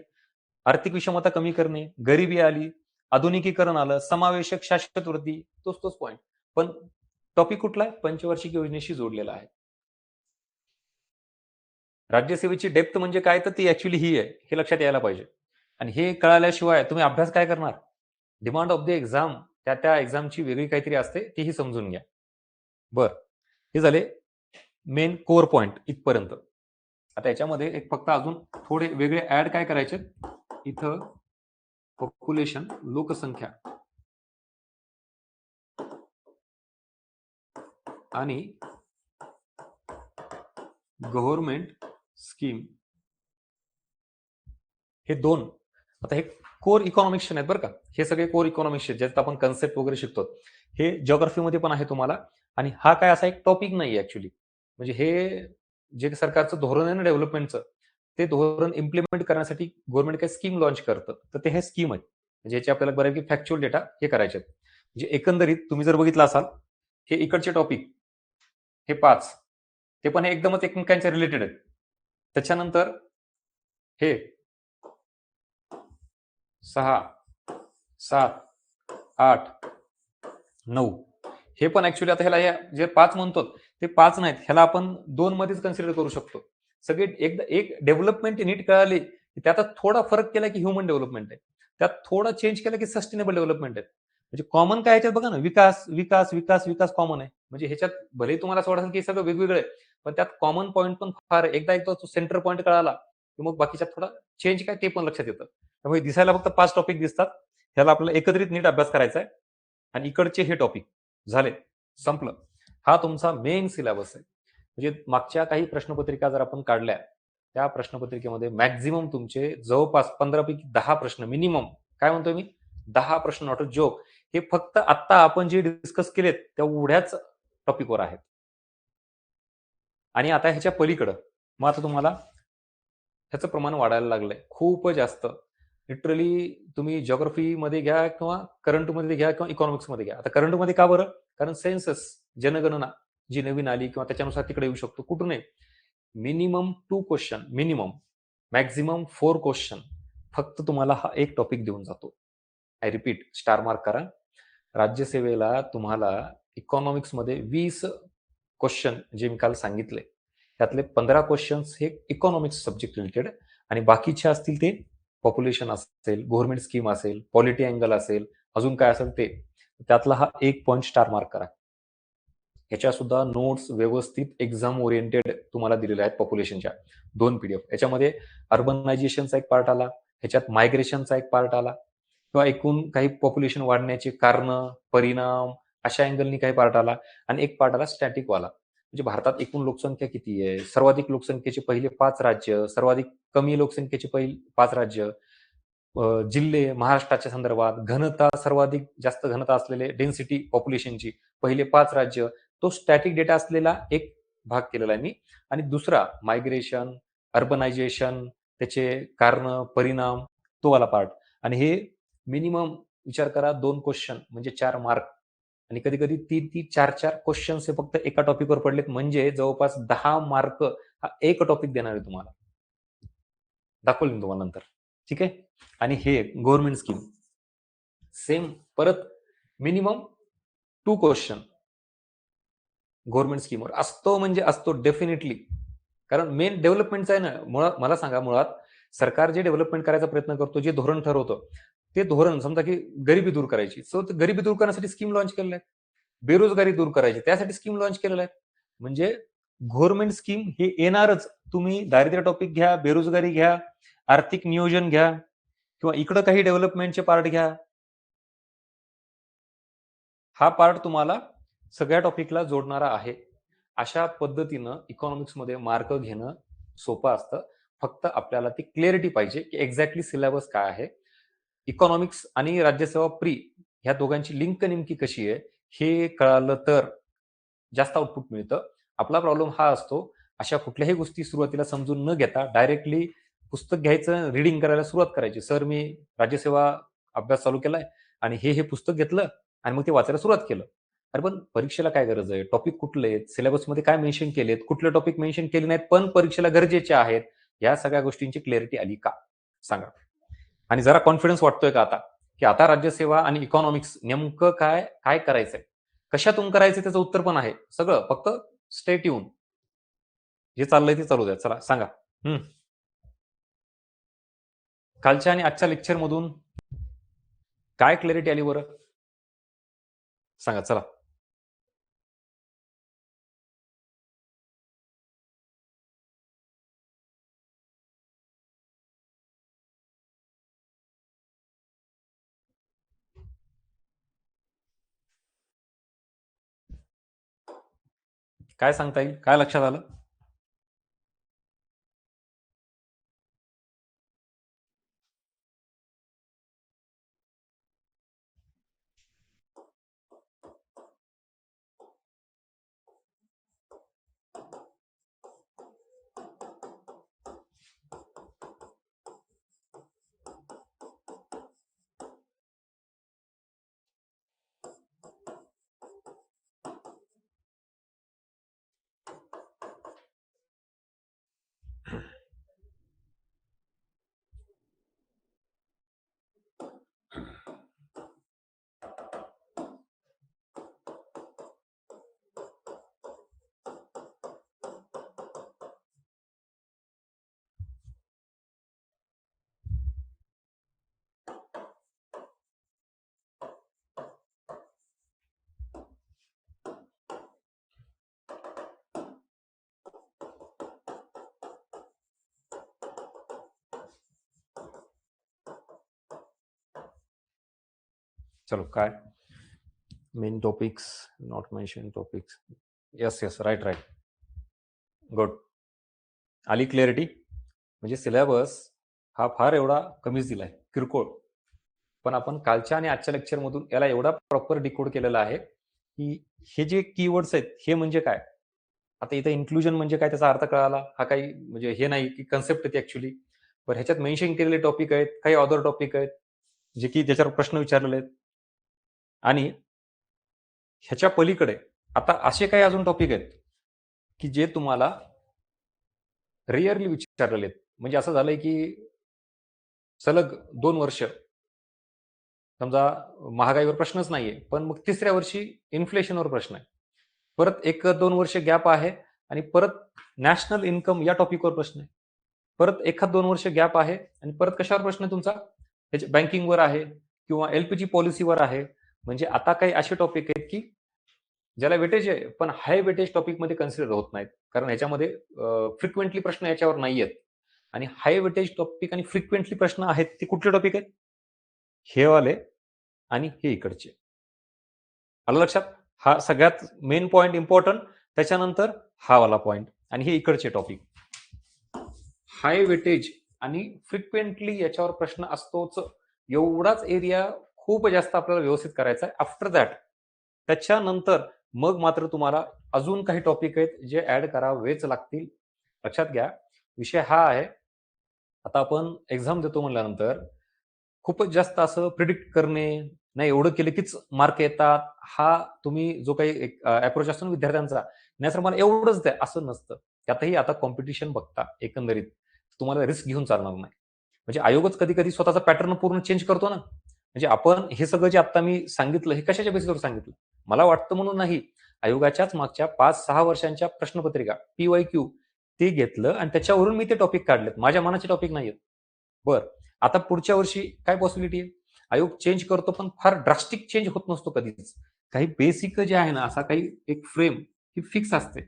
आर्थिक विषमता कमी करणे, गरिबी आली, आधुनिकीकरण आलं, समावेशक शाश्वत वृद्धी, तोच पॉईंट. पण टॉपिक कुठला आहे? पंचवार्षिक योजनेशी जोडलेला आहे. राज्यसेवेची डेप्थ म्हणजे काय, तर ती ऍक्च्युली ही आहे, हे लक्षात यायला पाहिजे. आणि हे कळाल्याशिवाय तुम्ही अभ्यास काय करणार? डिमांड ऑफ द एक्झाम, त्या एक्झामची वेगळी काहीतरी असते, तीही समजून घ्या. बर, हे झाले मेन कोर पॉइंट इथपर्यंत. आता याच्यामध्ये एक फक्त अजून थोडे वेगळे ऍड काय करायचे इथं, पॉप्युलेशन, लोकसंख्या आणि गव्हर्नमेंट स्कीम, हे दोन. आता हे कोर इकॉनॉमिक्स आहेत बरं का, हे सगळे कोर इकॉनॉमिक्स आहेत ज्यात आपण कन्सेप्ट वगैरे शिकतो. हे जिओग्राफीमध्ये पण आहे तुम्हाला. आणि हा काय असा एक टॉपिक नाही ऍक्च्युली, म्हणजे हे जे सरकारचं धोरण आहे ना डेव्हलपमेंटचं, ते धोरण इम्प्लिमेंट करण्यासाठी गव्हर्नमेंट काही स्कीम लॉन्च करतं, तर ते हे स्कीम आहे, म्हणजे याचे आपल्याला बऱ्यापैकी फॅक्च्युअल डेटा हे करायचे आहेत. म्हणजे एकंदरीत तुम्ही जर बघितलं असाल, हे इकडचे टॉपिक हे 5, ते पण हे एकदमच एकमेकांच्या रिलेटेड आहेत. त्याच्यानंतर हे 6, 7, 8, 9, हे पण ऍक्च्युली आता ह्याला जे 5 म्हणतो ते 5 नाहीत, ह्याला आपण 2 मध्येच कन्सिडर करू शकतो. सगळे एकदा एक डेव्हलपमेंट नीट कळाली की त्यात थोडा फरक केला की ह्युमन डेव्हलपमेंट आहे, त्यात थोडा चेंज केला की सस्टेनेबल डेव्हलपमेंट आहे. म्हणजे कॉमन काय ह्याच्यात बघा ना, विकास विकास विकास विकास कॉमन आहे. म्हणजे ह्याच्यात भले तुम्हाला असं वाटेल की सगळं वेगवेगळं आहे, पण त्यात कॉमन पॉईंट पण फार आहे. एकदा तो सेंटर पॉईंट कळाला की मग बाकीच्यात थोडा चेंज काय ते पण लक्षात येतं. त्यामुळे दिसायला फक्त 5 टॉपिक दिसतात, ह्याला आपल्याला एकत्रित नीट अभ्यास करायचा आहे. आणि इकडचे हे टॉपिक झाले, संपलं. हा तुमचा मेन सिलेबस आहे. म्हणजे मागच्या काही प्रश्नपत्रिका जर आपण काढल्या, त्या प्रश्नपत्रिकेमध्ये मॅक्झिमम तुमचे जवळपास 15 पैकी 10 प्रश्न मिनिमम, काय म्हणतोय मी, 10 प्रश्न, नॉट अ जोक, हे फक्त आता आपण जे डिस्कस केलेत तेवढ्याच टॉपिकवर आहेत. आणि आता ह्याच्या पलीकडं मग आता तुम्हाला ह्याचं प्रमाण वाढायला लागलंय खूप जास्त. लिटरली तुम्ही ज्योग्राफीमध्ये घ्या किंवा करंटमध्ये घ्या किंवा इकॉनॉमिक्समध्ये घ्या. आता करंटमध्ये का बरं? कारण सेन्सस, जनगणना जी नवीन आली किंवा त्याच्यानुसार तिकडे येऊ शकतो. कुठून नाही, minimum 2 question, minimum maximum 4 question फक्त तुम्हाला हा एक टॉपिक देऊन जातो. आय रिपीट, स्टार मार्क करा. राज्यसेवेला तुम्हाला इकॉनॉमिक्समध्ये 20 क्वेश्चन जे मी काल सांगितले त्यातले 15 क्वेश्चन्स हे इकॉनॉमिक्स सब्जेक्ट रिलेटेड आणि बाकीचे असतील ते पॉप्युलेशन असेल, गव्हर्नमेंट स्कीम असेल, पॉलिटी अँगल असेल, अजून काय असेल ते. त्यातला हा एक पॉईंट स्टार मार्क करा. ह्याच्या सुद्धा नोट्स व्यवस्थित एक्झाम ओरिएंटेड तुम्हाला दिलेल्या आहेत. पॉप्युलेशनच्या 2 PDF. याच्यामध्ये अर्बनायझेशनचा एक पार्ट आला, ह्याच्यात मायग्रेशनचा एक पार्ट आला किंवा एकूण काही पॉप्युलेशन वाढण्याचे कारण, परिणाम अशा अँगलनी काही पार्ट आला आणि एक पार्ट आला स्टॅटिक वाला. म्हणजे भारतात एकूण लोकसंख्या किती आहे, सर्वाधिक लोकसंख्येचे पहिले 5 राज्य, सर्वाधिक कमी लोकसंख्येचे पहिले 5 राज्य, जिल्हे महाराष्ट्राच्या संदर्भात, घनता सर्वाधिक जास्त घनता असलेले डेन्सिटी पॉप्युलेशनची पहिले 5 राज्य, तो स्टॅटिक डेटा असलेला एक भाग केलेला आहे मी. आणि दुसरा मायग्रेशन, अर्बनायझेशन, त्याचे कारण, परिणाम, तो वाला पार्ट. आणि हे मिनिमम विचार करा 2 क्वेश्चन म्हणजे 4 मार्क आणि कधी कधी 3-3, 4-4 क्वेश्चन्स हे फक्त एका टॉपिकवर पडलेत म्हणजे जवळपास 10 मार्क हा एक टॉपिक देणार आहे तुम्हाला. दाखवले मी तुम्हाला नंतर. ठीक आहे. आणि हे गव्हर्नमेंट स्कीम सेम परत मिनिमम 2 क्वेश्चन गव्हर्नमेंट स्कीमवर असतो म्हणजे असतो डेफिनेटली. कारण मेन डेव्हलपमेंटचं आहे ना. मुळात मला सांगा, मुळात सरकार जे डेव्हलपमेंट करायचा प्रयत्न करतो, जे धोरण ठरवतं, ते धोरण समजा की गरिबी दूर करायची, सो गरिबी दूर करण्यासाठी स्कीम लॉन्च केलेल्या आहेत. बेरोजगारी दूर करायची त्यासाठी स्कीम लॉन्च केलेल्या आहेत. म्हणजे गव्हर्नमेंट स्कीम हे येणारच. तुम्ही दारिद्र्य टॉपिक घ्या, बेरोजगारी घ्या, आर्थिक नियोजन घ्या किंवा इकडं काही डेव्हलपमेंटचे पार्ट घ्या, हा पार्ट तुम्हाला सगळ्या टॉपिकला जोडणारा आहे. अशा पद्धतीनं इकॉनॉमिक्समध्ये मार्क घेणं सोपं असतं. फक्त आपल्याला ती क्लिअरिटी पाहिजे की एक्झॅक्टली सिलेबस काय आहे. इकॉनॉमिक्स आणि राज्यसेवा प्री ह्या दोघांची लिंक नेमकी कशी आहे हे कळालं तर जास्त आउटपुट मिळतं. आपला प्रॉब्लेम हा असतो, अशा कुठल्याही गोष्टी सुरुवातीला समजून न घेता डायरेक्टली पुस्तक घ्यायचं, रीडिंग करायला सुरुवात करायची. सर मी राज्यसेवा अभ्यास चालू केलाय आणि हे पुस्तक घेतलं आणि मग ते वाचायला सुरुवात केलं. अरे पण परीक्षेला काय गरज आहे? टॉपिक कुठले आहेत? सिलेबसमध्ये काय मेन्शन केलेत? कुठले टॉपिक मेन्शन केले नाहीत पण परीक्षेला गरजेचे आहेत? या सगळ्या गोष्टींची क्लॅरिटी आली का? सांगा. आणि जरा कॉन्फिडन्स वाटतोय का आता, की आता राज्यसेवा आणि इकॉनॉमिक्स नेमकं काय काय करायचंय, कशातून करायचं त्याचं उत्तर पण आहे सगळं. फक्त स्टे ट्यून. जे चाललंय ते चालू द्या. चला सांगा. कालच्या आणि आजच्या लेक्चर मधून काय क्लॅरिटी आली बरं? सांगा चला. काय सांगता येईल? काय लक्षात आलं? चलो काय main topics, not mention topics. Yes yes, right right, good. आली क्लॅरिटी. म्हणजे सिलेबस हा फार एवढा कमीच दिलाय, किरकोळ. पण आपण कालच्या आणि आजच्या लेक्चर मधून याला एवढा प्रॉपर डिकोड केलेला आहे की हे जे कीवर्ड्स आहेत हे म्हणजे काय, आता इथे इन्क्लुजन म्हणजे काय, त्याचा अर्थ कळाला, हा काही म्हणजे हे नाही की कन्सेप्ट आहे ऍक्च्युली, पण ह्याच्यात मेन्शन केलेले टॉपिक आहेत, काही अदर टॉपिक आहेत जे की त्याच्यावर प्रश्न विचारलेले आहेत. आणि ह्याच्या पलीकडे आता असे काही अजून टॉपिक आहेत की जे तुम्हाला रेअरली विचारलेले आहेत. म्हणजे असं झालंय की सलग 2 वर्ष समजा महागाईवर प्रश्नच नाहीये, पण मग तिसऱ्या वर्षी इन्फ्लेशनवर प्रश्न आहे. परत 1-2 वर्ष गॅप आहे आणि परत नॅशनल इन्कम या टॉपिकवर प्रश्न आहे. परत 1-2 वर्ष गॅप आहे आणि परत कशावर प्रश्न आहे तुमचा? बँकिंगवर आहे किंवा एलपीजी पॉलिसीवर आहे. म्हणजे आता काही असे टॉपिक आहेत की ज्याला वेटेज आहे, पण हाय वेटेज टॉपिकमध्ये कन्सिडर होत नाहीत. कारण ह्याच्यामध्ये फ्रिक्वेंटली प्रश्न याच्यावर नाही आहेत. आणि हाय वेटेज टॉपिक आणि फ्रिक्वेंटली प्रश्न आहेत ते कुठले टॉपिक आहेत? हे वाले आणि हे इकडचे. आलं लक्षात? हा सगळ्यात मेन पॉइंट इम्पॉर्टंट, त्याच्यानंतर हा वाला पॉइंट आणि हे इकडचे टॉपिक. हाय वेटेज आणि फ्रिक्वेंटली याच्यावर प्रश्न असतोच. एवढाच एरिया खूप जास्त आपल्याला व्यवस्थित करायचा आहे. आफ्टर दॅट त्याच्यानंतर मग मात्र तुम्हाला अजून काही टॉपिक आहेत जे ऍड करावेच लागतील. लक्षात घ्या, विषय हा आहे, आता आपण एक्झाम देतो म्हणल्यानंतर खूपच जास्त असं प्रिडिक्ट करणे, नाही एवढं केलं कीच मार्क येतात, हा तुम्ही जो काही अप्रोच असतो ना विद्यार्थ्यांचा, नाही सर मला एवढंच द्या, असं नसतं. त्यातही आता कॉम्पिटिशन बघता एकंदरीत तुम्हाला रिस्क घेऊन चालणार नाही. म्हणजे आयोगच कधी कधी स्वतःचा पॅटर्न पूर्ण चेंज करतो ना. म्हणजे आपण हे सगळं जे आता मी सांगितलं हे कशाच्या बेसिसवर सांगितलं? मला वाटतं म्हणून नाही. आयोगाच्याच मागच्या 5-6 वर्षांच्या प्रश्नपत्रिका PYQ ते घेतलं आणि त्याच्यावरून मी ते टॉपिक काढलेत. माझ्या मनाचे टॉपिक नाहीयेत. बरं, आता पुढच्या वर्षी काय पॉसिबिलिटी आहे? आयोग चेंज करतो, पण फार ड्रास्टिक चेंज होत नसतो कधीच. काही बेसिक जे आहे ना, असा काही एक फ्रेम ही फिक्स असते.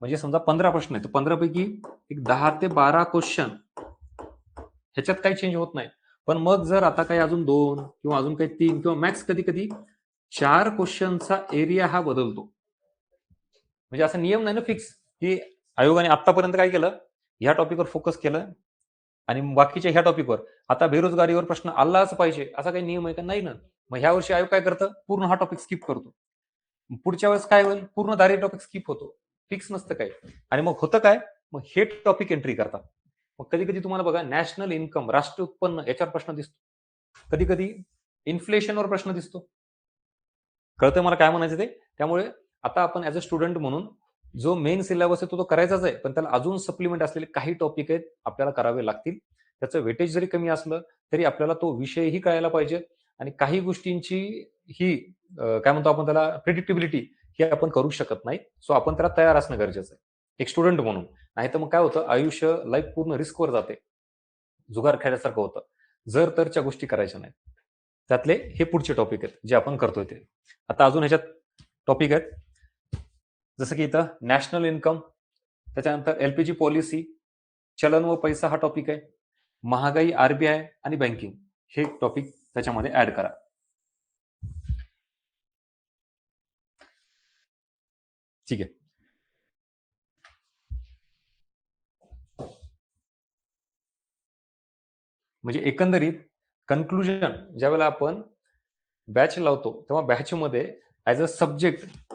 म्हणजे समजा 15 प्रश्न आहेत, तर 15 पैकी एक 10 ते 12 क्वेश्चन ह्याच्यात काही चेंज होत नाही. पण मग जर आता काही अजून 2 किंवा अजून काही 3 किंवा मॅक्स कधी कधी 4 क्वेश्चनचा एरिया हा बदलतो. म्हणजे असा नियम नाही ना फिक्स, की आयोगाने आतापर्यंत काय केलं, ह्या टॉपिकवर फोकस केलं आणि बाकीच्या ह्या टॉपिकवर. आता बेरोजगारीवर प्रश्न आलाच पाहिजे असा काही नियम आहे का? नाही ना. मग ह्या वर्षी आयोग काय करतं, पूर्ण हा टॉपिक स्किप करतो. पुढच्या वेळेस काय होईल, पूर्ण दारी टॉपिक स्किप होतो. फिक्स नसतं काय. आणि मग होतं काय, मग हे टॉपिक एंट्री करतात. मग कधी कधी तुम्हाला बघा नॅशनल इन्कम, राष्ट्रीय उत्पन्न याच्यावर प्रश्न दिसतो. कधी कधी इन्फ्लेशनवर प्रश्न दिसतो. कळतंय मला काय म्हणायचं ते? त्यामुळे आता आपण ऍज अ स्टुडंट म्हणून जो मेन सिलेबस आहे तो करायचाच आहे, पण त्याला अजून सप्लिमेंट असलेले काही टॉपिक आहेत आपल्याला करावे लागतील. त्याचं वेटेज जरी कमी असलं तरी आपल्याला तो विषयही कळायला पाहिजे आणि काही गोष्टींची ही काय म्हणतो आपण त्याला, प्रिडिक्टिबिलिटी ही आपण करू शकत नाही. सो आपण त्याला तयार असणं गरजेचं आहे एक स्टुडंट म्हणून. नाहीतर मग काय होतं, आयुष्य लाईफ पूर्ण रिस्कवर जाते, जुगार खेळल्यासारखं होतं जर तरच्या गोष्टी करायच्या नाहीत. त्यातले हे पुढचे टॉपिक आहेत जे आपण करतोय ते. आता अजून ह्याच्यात टॉपिक आहेत जसं की इथं नॅशनल इन्कम, त्याच्यानंतर एलपीजी पॉलिसी, चलन व पैसा हा टॉपिक आहे, महागाई, आरबीआय आणि बँकिंग हे टॉपिक त्याच्यामध्ये ऍड करा. ठीक आहे. म्हणजे एकंदरीत कन्क्लुजन ज्यावेळेला आपण बॅच लावतो तेव्हा बॅचमध्ये ऍज अ सब्जेक्ट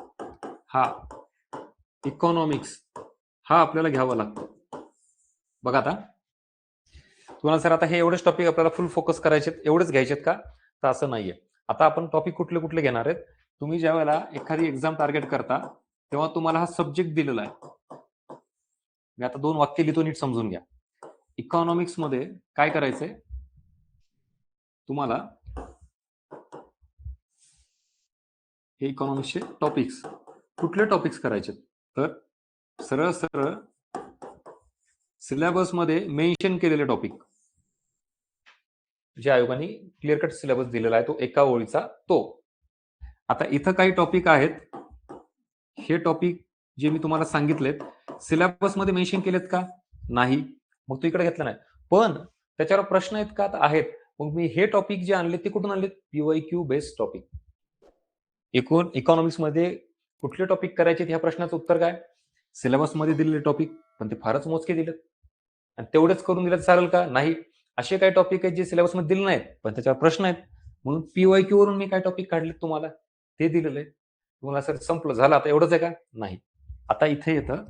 हा इकॉनॉमिक्स हा आपल्याला घ्यावा लागतो. बघा आता तुम्हाला सर आता हे एवढेच टॉपिक आपल्याला फुल फोकस करायचे, एवढेच घ्यायचेत का? तर असं नाहीये. आता आपण टॉपिक कुठले कुठले घेणार आहेत, तुम्ही ज्या वेळेला एखादी एक्झाम टार्गेट करता तेव्हा तुम्हाला हा सब्जेक्ट दिलेला आहे. मी आता 2 वाक्य लिहितो, नीट समजून घ्या. इकॉनॉमिक्स मध्ये काय करायचंय तुम्हाला, हे इकॉनॉमिक्सचे टॉपिक्स कुठले टॉपिक्स करायचे, तर सरळ सरळ सिलेबस मध्ये मेन्शन केलेले टॉपिक जे आयोगाने क्लिअर कट सिलेबस दिलेला आहे तो एका ओळीचा तो. आता इथं काही टॉपिक आहेत, हे टॉपिक जे मी तुम्हाला सांगितलेत सिलेबस मध्ये मेन्शन केलेत का? नाही. मग तू इकडे घेतला नाही, पण त्याच्यावर प्रश्न आहेत का? तर आहेत. मग मी हे टॉपिक जे आणले ते कुठून आणलेत? PYQ based topic. एकूण इकॉनॉमिक्स मध्ये कुठले टॉपिक करायचे ह्या प्रश्नाचं उत्तर काय? सिलेबस मध्ये दिलेले टॉपिक, पण ते फारच मोजके दिलेत. आणि तेवढेच करून दिलं चालेल का? नाही. असे काही टॉपिक आहेत जे सिलेबस मध्ये दिले नाहीत पण त्याच्यावर प्रश्न आहेत, म्हणून PYQ वरून मी काय टॉपिक काढले तुम्हाला ते दिलेलं आहे. तुम्हाला सर संपलं झालं आता एवढंच आहे का? नाही. आता इथे येतं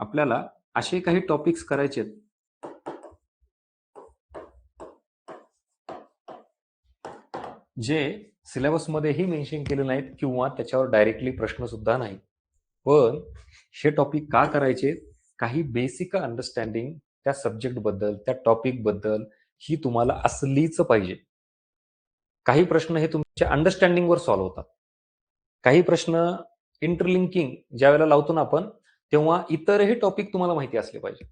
आपल्याला असे काही टॉपिक्स करायचे आहेत जे सिलेबसमध्येही मेन्शन केले नाहीत किंवा त्याच्यावर डायरेक्टली प्रश्न सुद्धा नाही. पण हे टॉपिक का करायचे? काही बेसिक अंडरस्टँडिंग त्या सब्जेक्ट बद्दल, त्या टॉपिक बद्दल ही तुम्हाला असलीच पाहिजे. काही प्रश्न हे तुमच्या अंडरस्टँडिंगवर सॉल्व्ह होतात. काही प्रश्न इंटरलिंकिंग ज्यावेळेला लावतो ना आपण, तेव्हा इतरही टॉपिक तुम्हाला माहिती असले पाहिजे.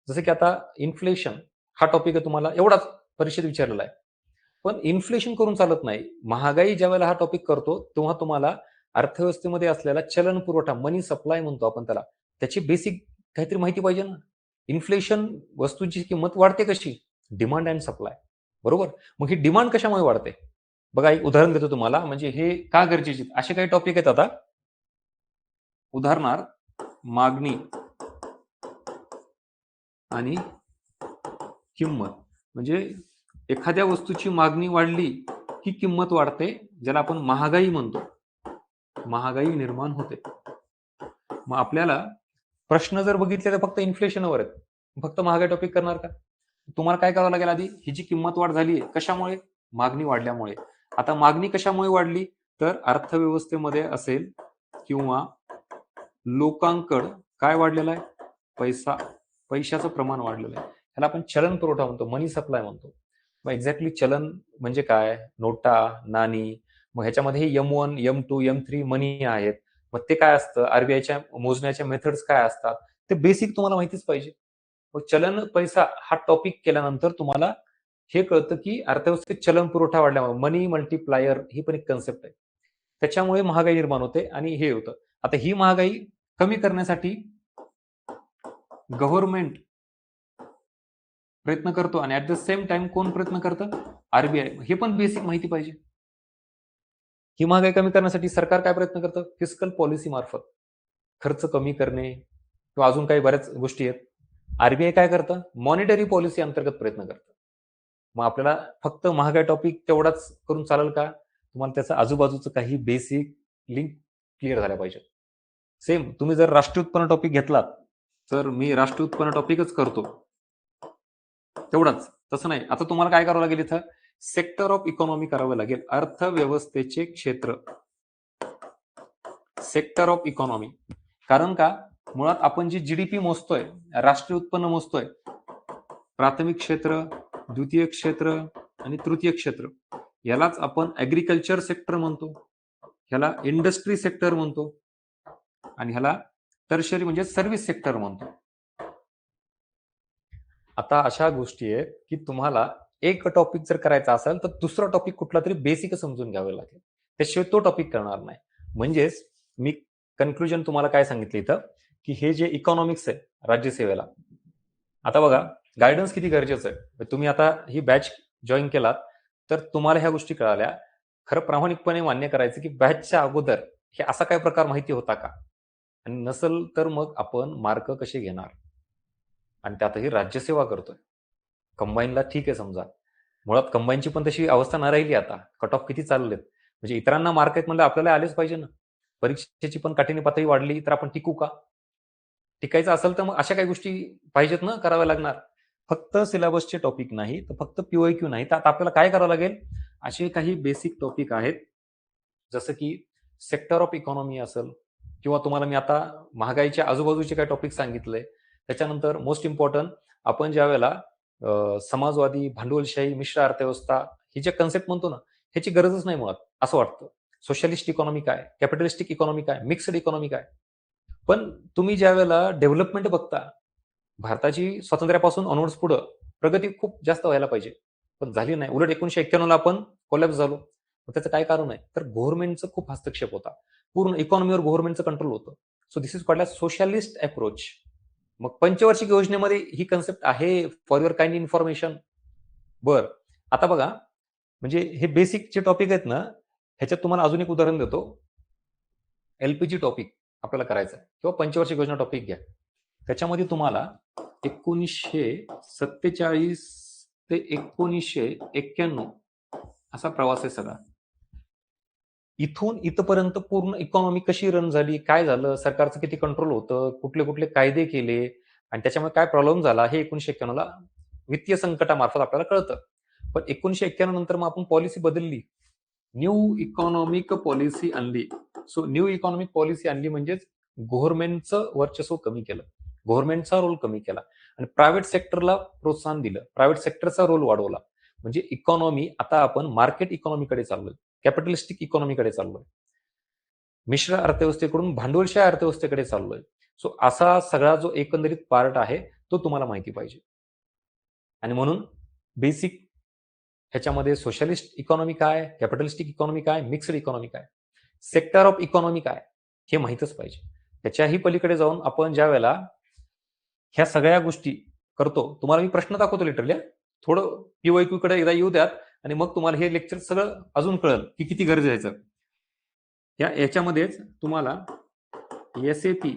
जसं की आता इन्फ्लेशन हा टॉपिक आहे, तुम्हाला एवढाच परीक्षेत विचारलेला आहे. पण इन्फ्लेशन करून चालत नाही. महागाई ज्यावेळेला हा टॉपिक करतो, तेव्हा तुम्हाला अर्थव्यवस्थेमध्ये असलेला चलन पुरवठा, मनी सप्लाय म्हणतो आपण त्याला, त्याची बेसिक काहीतरी माहिती पाहिजे ना. इन्फ्लेशन, वस्तूंची किंमत वाढते कशी? डिमांड अँड सप्लाय, बरोबर? मग ही डिमांड कशामुळे वाढते? बघा, एक उदाहरण देतो तुम्हाला, म्हणजे हे का गरजेचे असे काही टॉपिक आहेत. आता उदाहरणार्थ मागणी आणि किंमत, म्हणजे एखाद्या वस्तूची मागणी वाढली की किंमत वाढते, ज्याला आपण महागाई म्हणतो. महागाई निर्माण होते. मग आपल्याला प्रश्न जर बघितले तर फक्त इन्फ्लेशनवर आहेत, फक्त महागाई टॉपिक करणार का? तुम्हाला काय करावं लागेल? आधी ही जी किंमत वाढ झाली कशामुळे? मागणी वाढल्यामुळे. आता मागणी कशामुळे वाढली? तर अर्थव्यवस्थेमध्ये असेल किंवा लोकांकडं काय वाढलेलं आहे? पैशाचं प्रमाण वाढलेलं आहे. ह्याला आपण चलन पुरवठा म्हणतो, मनी सप्लाय म्हणतो. मग एक्झॅक्टली चलन म्हणजे काय? नोटा, नाणी. मग ह्याच्यामध्ये M1, M2, M3 मनी आहेत. मग ते काय असतं? आरबीआयच्या मोजण्याच्या मेथड्स काय असतात? ते बेसिक तुम्हाला माहितीच पाहिजे. मग चलन पैसा हा टॉपिक केल्यानंतर तुम्हाला हे कळतं की अर्थव्यवस्थेत चलन पुरवठा वाढल्यामुळे मनी मल्टिप्लायर ही पण एक कन्सेप्ट आहे. त्याच्यामुळे महागाई निर्माण होते आणि हे होतं. आता ही महागाई कमी करण्यासाठी गव्हर्नमेंट प्रयत्न करतो आणि ऍट द सेम टाइम कोण प्रयत्न करतं? आरबीआय. हे पण बेसिक माहिती पाहिजे. ही महागाई कमी करण्यासाठी सरकार काय प्रयत्न करतं? फिस्कल पॉलिसी मार्फत खर्च कमी करणे किंवा अजून काही बऱ्याच गोष्टी आहेत. आरबीआय काय करतं? मॉनिटरी पॉलिसी अंतर्गत प्रयत्न करतं. मग आपल्याला फक्त महागाई टॉपिक तेवढाच करून चालेल का? तुम्हाला त्याचं आजूबाजूचं काही बेसिक लिंक क्लिअर झाल्या पाहिजे. सेम तुम्ही जर राष्ट्रीय उत्पन्न टॉपिक घेतलात, तर मी राष्ट्रीय उत्पन्न टॉपिकच करतो तेवढाच. तसं नाही. आता तुम्हाला काय करावं लागेल? इथं सेक्टर ऑफ इकॉनॉमी करावं लागेल. अर्थव्यवस्थेचे क्षेत्र, सेक्टर ऑफ इकॉनॉमी. कारण का? मुळात आपण जी जीडीपी मोजतोय, राष्ट्रीय उत्पन्न मोजतोय, प्राथमिक क्षेत्र, द्वितीय क्षेत्र आणि तृतीय क्षेत्र, यालाच आपण ऍग्रिकल्चर सेक्टर म्हणतो, ह्याला इंडस्ट्री सेक्टर म्हणतो आणि ह्याला टर्शरी म्हणजे सर्व्हिस सेक्टर म्हणतो. आता अशा गोष्टी आहेत की तुम्हाला एक टॉपिक जर करायचा असेल तर दुसरा टॉपिक कुठला तरी बेसिक समजून घ्यावं लागेल, त्याशिवाय तो टॉपिक करणार नाही. म्हणजेच मी कन्क्लुजन तुम्हाला काय सांगितलं इथं, की हे जे इकॉनॉमिक्स आहे राज्यसेवेला, आता बघा गायडन्स किती गरजेचं आहे. तुम्ही आता ही बॅच जॉईन केलात तर तुम्हाला ह्या गोष्टी कळाल्या. खरं प्रामाणिकपणे मान्य करायचं की बॅचच्या अगोदर हे असा काय प्रकार माहिती होता का? आणि नसेल तर मग आपण मार्क कसे घेणार? आणि त्यातही राज्यसेवा करतोय. कंबाईनला ठीक आहे समजा. मुळात कंबाईनची पण तशी अवस्था न राहिली आता. कट ऑफ किती चाललेत. म्हणजे इतरांना मार्क आहेत म्हणलं आपल्याला आलेच पाहिजे ना. परीक्षेची पण काठिण्य पातळी वाढली तर आपण टिकू का? टिकायचं असेल तर मग अशा काही गोष्टी पाहिजेत ना, कराव्या लागणार. फक्त सिलेबसचे टॉपिक नाही, तर फक्त PYQ नाही, तर आता आपल्याला काय करावं लागेल? असे काही बेसिक टॉपिक आहेत, जसं की सेक्टर ऑफ इकॉनॉमी असेल किंवा तुम्हाला मी आता महागाईच्या आजूबाजूचे काही टॉपिक सांगितले. त्याच्यानंतर मोस्ट इम्पॉर्टंट आपण ज्यावेळेला समाजवादी, भांडवलशाही, मिश्र अर्थव्यवस्था ही जे कन्सेप्ट म्हणतो ना, ह्याची गरजच नाही मुळात असं वाटतं. सोशलिस्ट इकॉनॉमी काय? कॅपिटलिस्टिक इकॉनॉमी काय? मिक्स्ड इकॉनॉमी काय? पण तुम्ही ज्यावेळेला डेव्हलपमेंट बघता, भारताची स्वातंत्र्यापासून ऑनवर्ड्स पुढं प्रगती खूप जास्त व्हायला पाहिजे, पण झाली नाही. उलट 1991 ला आपण कोलॅप्स झालो. मग त्याचं काय कारण आहे? तर गव्हर्नमेंटचा खूप हस्तक्षेप होता. पूर्ण इकॉनॉमीवर गव्हर्नमेंटचं कंट्रोल होतं. So this is called a socialist approach. मग पंचवार्षिक योजनेमध्ये ही कन्सेप्ट आहे, फॉर युअर काइंड इन्फॉर्मेशन. बर, आता बघा, म्हणजे हे बेसिक जे टॉपिक आहेत ना, ह्याच्यात तुम्हाला अजून एक उदाहरण देतो. LPG टॉपिक आपल्याला करायचा आहे किंवा पंचवार्षिक योजना टॉपिक घ्या. त्याच्यामध्ये तुम्हाला 1947 ते 1991 असा प्रवास आहे सगळा. इथून इथपर्यंत पूर्ण इकॉनॉमी कशी रन झाली, काय झालं, सरकारचं किती कंट्रोल होतं, कुठले कुठले कायदे केले आणि त्याच्यामुळे काय प्रॉब्लेम झाला, हे 1991ला वित्तीय संकटामार्फत आपल्याला कळतं. पण 1991 नंतर मग आपण पॉलिसी बदलली, न्यू इकॉनॉमिक पॉलिसी आणली. सो न्यू इकॉनॉमिक पॉलिसी आणली म्हणजेच गव्हर्नमेंटचं वर्चस्व कमी केलं, गव्हर्नमेंटचा रोल कमी केला आणि प्रायव्हेट सेक्टरला प्रोत्साहन दिलं, प्रायव्हेट सेक्टरचा रोल वाढवला. म्हणजे इकॉनॉमी आता आपण मार्केट इकॉनॉमीकडे चाललोय, कॅपिटलिस्टिक इकॉनॉमीकडे चाललोय, मिश्र अर्थव्यवस्थेकडून भांडवलशाही अर्थव्यवस्थेकडे चाललोय. सो असा सगळा जो एकंदरीत पार्ट आहे तो तुम्हाला माहिती पाहिजे. आणि म्हणून बेसिक ह्याच्यामध्ये सोशलिस्ट इकॉनॉमी काय, कॅपिटलिस्टिक इकॉनॉमी काय, मिक्स्ड इकॉनॉमी काय, सेक्टर ऑफ इकॉनॉमी काय, हे माहीतच पाहिजे. त्याच्याही पलीकडे जाऊन आपण ज्या वेळेला ह्या सगळ्या गोष्टी करतो, तुम्हाला मी प्रश्न दाखवतो लिटरली, थोडं PYQ कडे एकदा येऊ द्यात आणि मग तुम्हाला हे लेक्चर सगळं अजून कळेल की किती गरजेचं आहे. याच्यामध्येच तुम्हाला SAP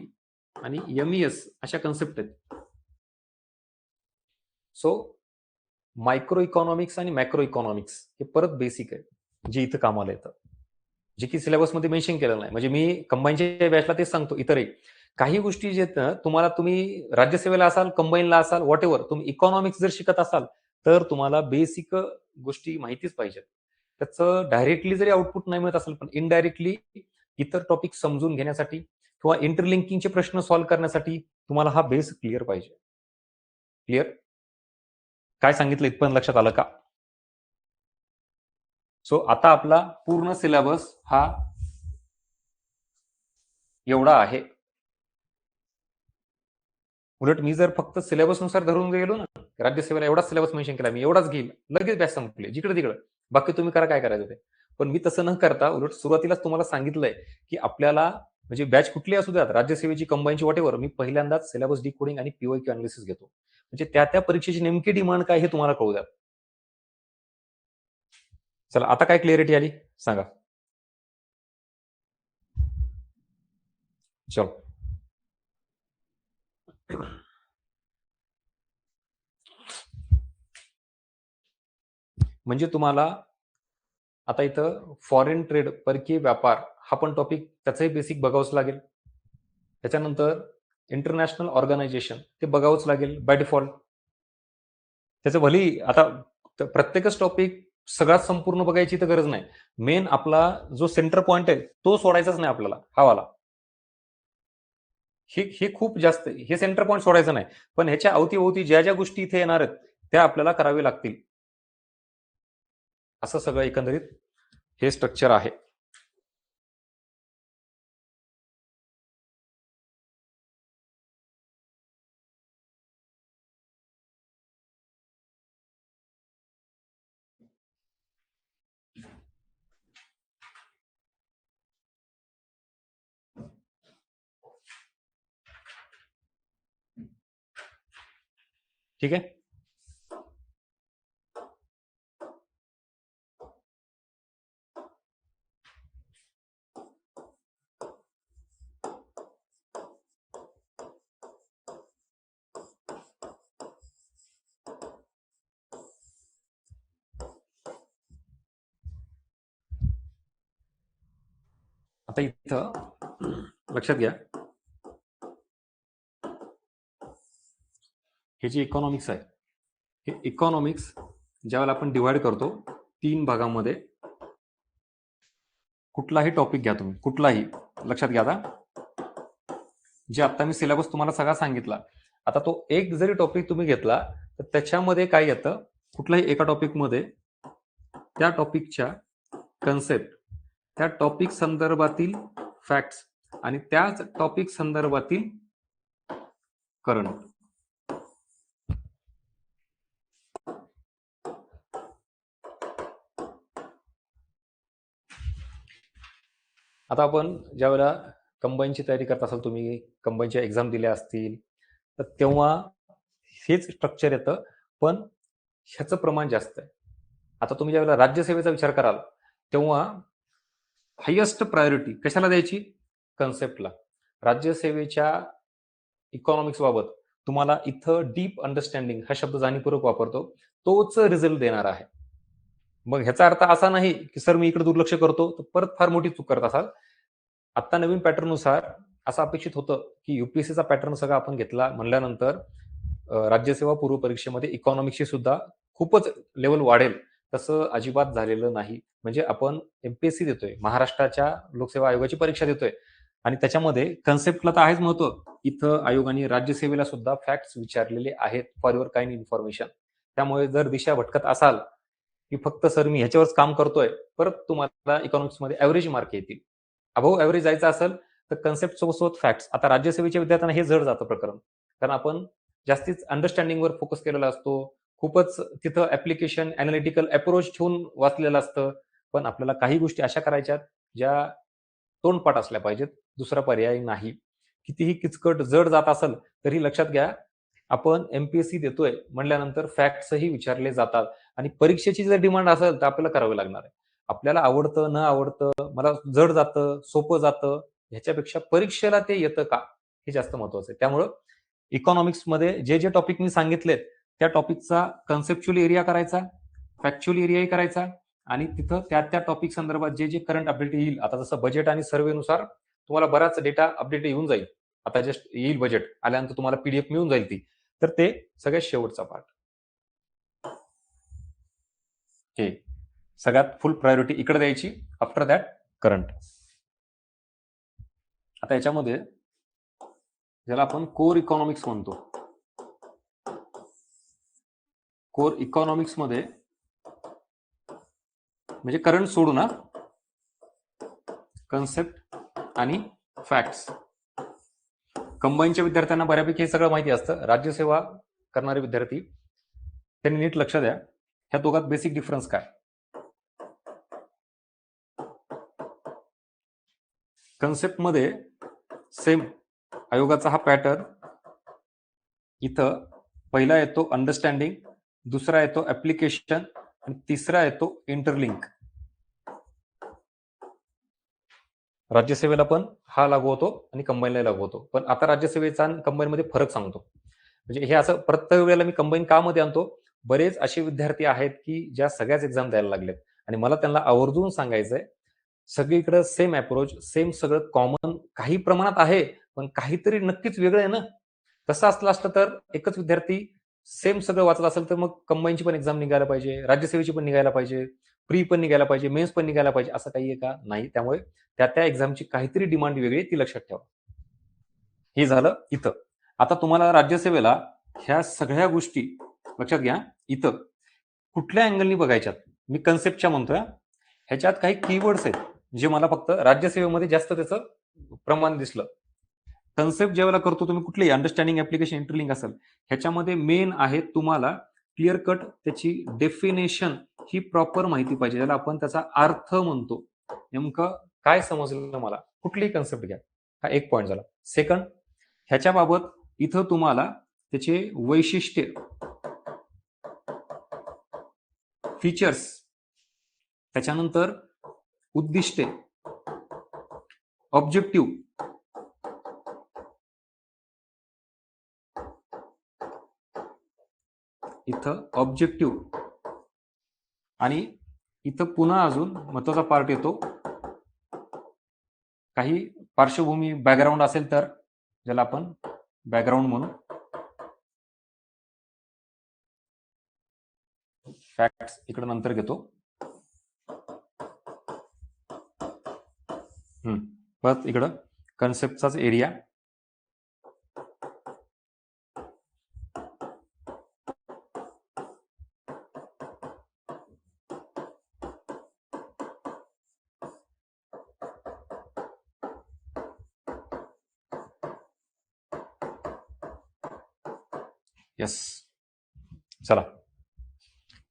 आणि MES अशा कन्सेप्ट आहेत. सो मायक्रो इकॉनॉमिक्स आणि मॅक्रो इकॉनॉमिक्स हे परत बेसिक आहे, जे इथं कामाला येतं, जे की सिलेबसमध्ये मेन्शन केलेलं नाही. म्हणजे मी कंबाईनच्या बॅचला तेच सांगतो, इतरही काही गोष्टी जे आहेत ना, तुम्ही राज्यसेवेला असाल, कंबाईनला असाल, व्हॉट एव्हर, तुम्ही इकॉनॉमिक्स जर शिकत असाल तर तुम्हाला बेसिक गोष्टी माहितीच पाहिजेत. त्याचं डायरेक्टली जरी आउटपुट नाही मिळत असेल, पण इनडायरेक्टली इतर टॉपिक समजून घेण्यासाठी किंवा इंटरलिंकिंगचे प्रश्न सॉल्व्ह करण्यासाठी तुम्हाला हा बेस क्लिअर पाहिजे. क्लिअर? काय सांगितलं इथपर्यंत लक्षात आलं का? सो आता आपला पूर्ण सिलेबस हा एवढा आहे. उलट मी जर फक्त सिलेबसनुसार धरून गेलो ना, राज्यसेवेला एवढाच सिलेबस मेन्शन केला, मी एवढाच घेईल, लगेच बॅच संपली, जिकडे तिकडे, बाकी तुम्ही करा काय करायचं ते. पण मी तसं न करता उलट सुरुवातीलाच तुम्हाला सांगितलंय की आपल्याला म्हणजे बॅच कुठली असू द्यात, राज्यसेवेची, कंबाईनची, व्हॉटेवर, मी पहिल्यांदाच सिलेबस डिकोडिंग आणि PYQ अनालिसिस घेतो. म्हणजे त्या परीक्षेची नेमकी डिमांड काय हे तुम्हाला कळू द्यात. चला आता काय क्लिअरिटी आली सांगा. चलो म्हणजे तुम्हाला आता इथं फॉरेन ट्रेड, परकीय व्यापार, हा पण टॉपिक त्याचंही बेसिक बघावंच लागेल. त्याच्यानंतर इंटरनॅशनल ऑर्गनायझेशन ते बघावंच लागेल बाय डिफॉल्ट. त्याचं भली आता प्रत्येकच टॉपिक सगळ्यात संपूर्ण बघायची तर गरज नाही. मेन आपला जो सेंटर पॉइंट आहे तो सोडायचाच नाही आपल्याला, हा वाला. हे खूप जास्त, हे सेंटर पॉइंट सोडायचं नाही, पण ह्याच्या अवतीभोवती ज्या ज्या गोष्टी इथे येणार आहेत त्या आपल्याला कराव्या लागतील. असं सगळं एकंदरीत हे स्ट्रक्चर आहे. ठीक आहे. आता इथं लक्षात घ्या, हे जे इकॉनॉमिक्स आहे, हे इकॉनॉमिक्स ज्यावेळेला आपण डिवाइड करतो 3 भागामध्ये, कुठलाही टॉपिक घ्या तुम्ही, कुठलाही, लक्षात घ्या. आता जे आता मी सिलेबस तुम्हाला सगळा सांगितला, आता तो एक जरी टॉपिक तुम्ही घेतला तर त्याच्यामध्ये काय येतं, कुठल्याही एका टॉपिकमध्ये त्या टॉपिकच्या कन्सेप्ट, त्या टॉपिक संदर्भातील फॅक्ट्स आणि त्याच टॉपिक संदर्भातील करंट. आता आपण ज्या वेळेला कंबाईनची तयारी करत असाल, तुम्ही कंबाईनच्या एक्झाम दिल्या असतील तर तेव्हा हेच स्ट्रक्चर येतं, पण ह्याचं प्रमाण जास्त आहे. आता तुम्ही ज्या वेळेला राज्यसेवेचा विचार कराल तेव्हा हायेस्ट प्रायोरिटी कशाला द्यायची, कन्सेप्टला. राज्यसेवेच्या इकॉनॉमिक्स बाबत तुम्हाला इथं डीप अंडरस्टँडिंग हा शब्द जाणीवपूर्वक वापरतो, तोच रिझल्ट देणार आहे. मग ह्याचा अर्थ असा नाही की सर मी इकडे दुर्लक्ष करतो, तर परत फार मोठी चूक करत असाल. आता नवीन पॅटर्ननुसार असं अपेक्षित होतं की युपीएससीचा पॅटर्न सगळा आपण घेतला म्हणल्यानंतर राज्यसेवा पूर्व परीक्षेमध्ये इकॉनॉमिक्सची सुद्धा खूपच लेवल वाढेल, तसं अजिबात झालेलं नाही. म्हणजे आपण एमपीएससी देतोय, महाराष्ट्राच्या लोकसेवा आयोगाची परीक्षा देतोय आणि त्याच्यामध्ये कन्सेप्टला तर आहेच महत्व. इथं आयोगाने राज्यसेवेला सुद्धा फॅक्ट्स विचारलेले आहेत फॉर युअर काइंड इन्फॉर्मेशन. त्यामुळे जर दिशा भटकत असाल की फक्त सर मी ह्याच्यावरच काम करतोय, परत तुम्हाला इकॉनॉमिक्समध्ये एव्हरेज मार्क येतील. अबोव्ह एव्हरेज जायचं असेल तर कन्सेप्ट सोबत फॅक्ट्स. आता राज्यसेवेच्या विद्यार्थ्यांना हे जड जातं प्रकरण. कारण आपण जास्तीच अंडरस्टँडिंगवर फोकस केलेला असतो. खूपच तिथं ॲप्लिकेशन, एनालिटिकल अप्रोच ठेवून वाचलेलं असतं. पण आपल्याला काही गोष्टी अशा करायच्यात ज्या तोंडपाठ असल्या पाहिजेत. दुसरा पर्याय नाही. कितीही किचकट जड जात असेल तरी लक्षात घ्या, आपण एमपीएससी देतोय म्हणल्यानंतर फॅक्ट्सही विचारले जातात आणि परीक्षेची जर डिमांड असेल तर आपल्याला करावं लागणार आहे. आपल्याला आवडतं, न आवडतं, मला जड जातं, सोपं जातं, ह्याच्यापेक्षा परीक्षेला ते येतं का? हे जास्त महत्वाचं आहे. त्यामुळं इकॉनॉमिक्समध्ये जे टॉपिक मी सांगितलेत, त्या टॉपिकचा कन्सेप्च्युअल एरिया करायचा, फॅक्च्युअल एरियाही करायचा आणि तिथं त्या टॉपिक संदर्भात जे करंट अपडेट येईल, आता जसं बजेट आणि सर्व्हेनुसार तुम्हाला बराच डेटा अपडेट येऊन जाईल. आता जस्ट येईल बजेट, आल्यानंतर तुम्हाला पीडीएफ मिळून जाईल ती. तर ते सगळ्यात शेवटचा पार्ट. हे सगळ्यात फुल प्रायोरिटी इकडे द्यायची. After that current. आता याच्यामध्ये ज्याला आपण कोर इकॉनॉमिक्स म्हणतो, कोर इकॉनॉमिक्स मध्ये म्हणजे करंट सोडू ना, कन्सेप्ट आणि फॅक्ट्स. कंबाईनच्या विद्यार्थ्यांना बऱ्यापैकी हे सगळं माहिती असतं. राज्यसेवा करणारे विद्यार्थी त्यांनी नीट लक्ष द्या, ह्या दोघात बेसिक डिफरन्स काय. कन्सेप्ट मध्ये सेम आयोगाचा हा पॅटर्न. इथं पहिला येतो अंडरस्टँडिंग, दुसरा येतो ऍप्लिकेशन आणि तिसरा येतो इंटरलिंक. राज्यसेवेला पण हा लागू होतो आणि कंबाईनला लागू होतो. पण आता राज्यसेवेचा आणि कंबाईनमध्ये फरक सांगतो. म्हणजे हे असं प्रत्येक वेळेला मी कंबाईन का मध्ये आणतो, बरेच असे विद्यार्थी आहेत की ज्या सगळ्याच एक्झाम द्यायला लागलेत आणि मला त्यांना आवर्जून सांगायचंय, सगळीकडे सेम अप्रोच, सेम सगळं कॉमन काही प्रमाणात आहे, पण काहीतरी नक्कीच वेगळं आहे ना. तसं असलं असतं तर एकच विद्यार्थी सेम सगळं वाचत असेल तर मग कंबाईनची पण एक्झाम निघायला पाहिजे, राज्यसेवेची पण निघायला पाहिजे, प्री पण निघायला पाहिजे, मेन्स पण निघायला पाहिजे, असं काही आहे का? नाही. त्यामुळे त्या एक्झामची काहीतरी डिमांड वेगळी ती लक्षात ठेवा. हे झालं इथं. आता तुम्हाला राज्यसेवेला ह्या सगळ्या गोष्टी लक्षात घ्या. इथं कुठल्या अँगलनी बघायच्यात, मी कन्सेप्टच्या म्हणतोय. ह्याच्यात काही कीवर्ड्स आहेत जे मला फक्त राज्यसेवेमध्ये जास्त त्याचं प्रमाण दिसलं. कन्सेप्ट ज्यावेळेला करतो तुम्ही कुठलेही अंडरस्टँडिंग, ऍप्लिकेशन, इंटरलिंक असेल, ह्याच्यामध्ये मेन आहे तुम्हाला क्लिअर कट त्याची डेफिनेशन ही प्रॉपर माहिती पाहिजे, ज्याला आपण त्याचा अर्थ म्हणतो. नेमकं काय समजलं मला, कुठलीही कन्सेप्ट घ्या. हा एक पॉईंट झाला. सेकंड, ह्याच्याबाबत इथं तुम्हाला त्याचे वैशिष्ट्य, फीचर्स, त्याच्यानंतर उद्दिष्टे, ऑब्जेक्टिव्ह, इथं ऑब्जेक्टिव्ह आणि इथं पुन्हा अजून महत्वाचा पार्ट येतो, काही पार्श्वभूमी बॅकग्राऊंड असेल तर, ज्याला आपण बॅकग्राऊंड म्हणू. फॅक्ट्स इकडे नंतर घेतो. परत इकडं कन्सेप्टचाच एरिया. येस, चला.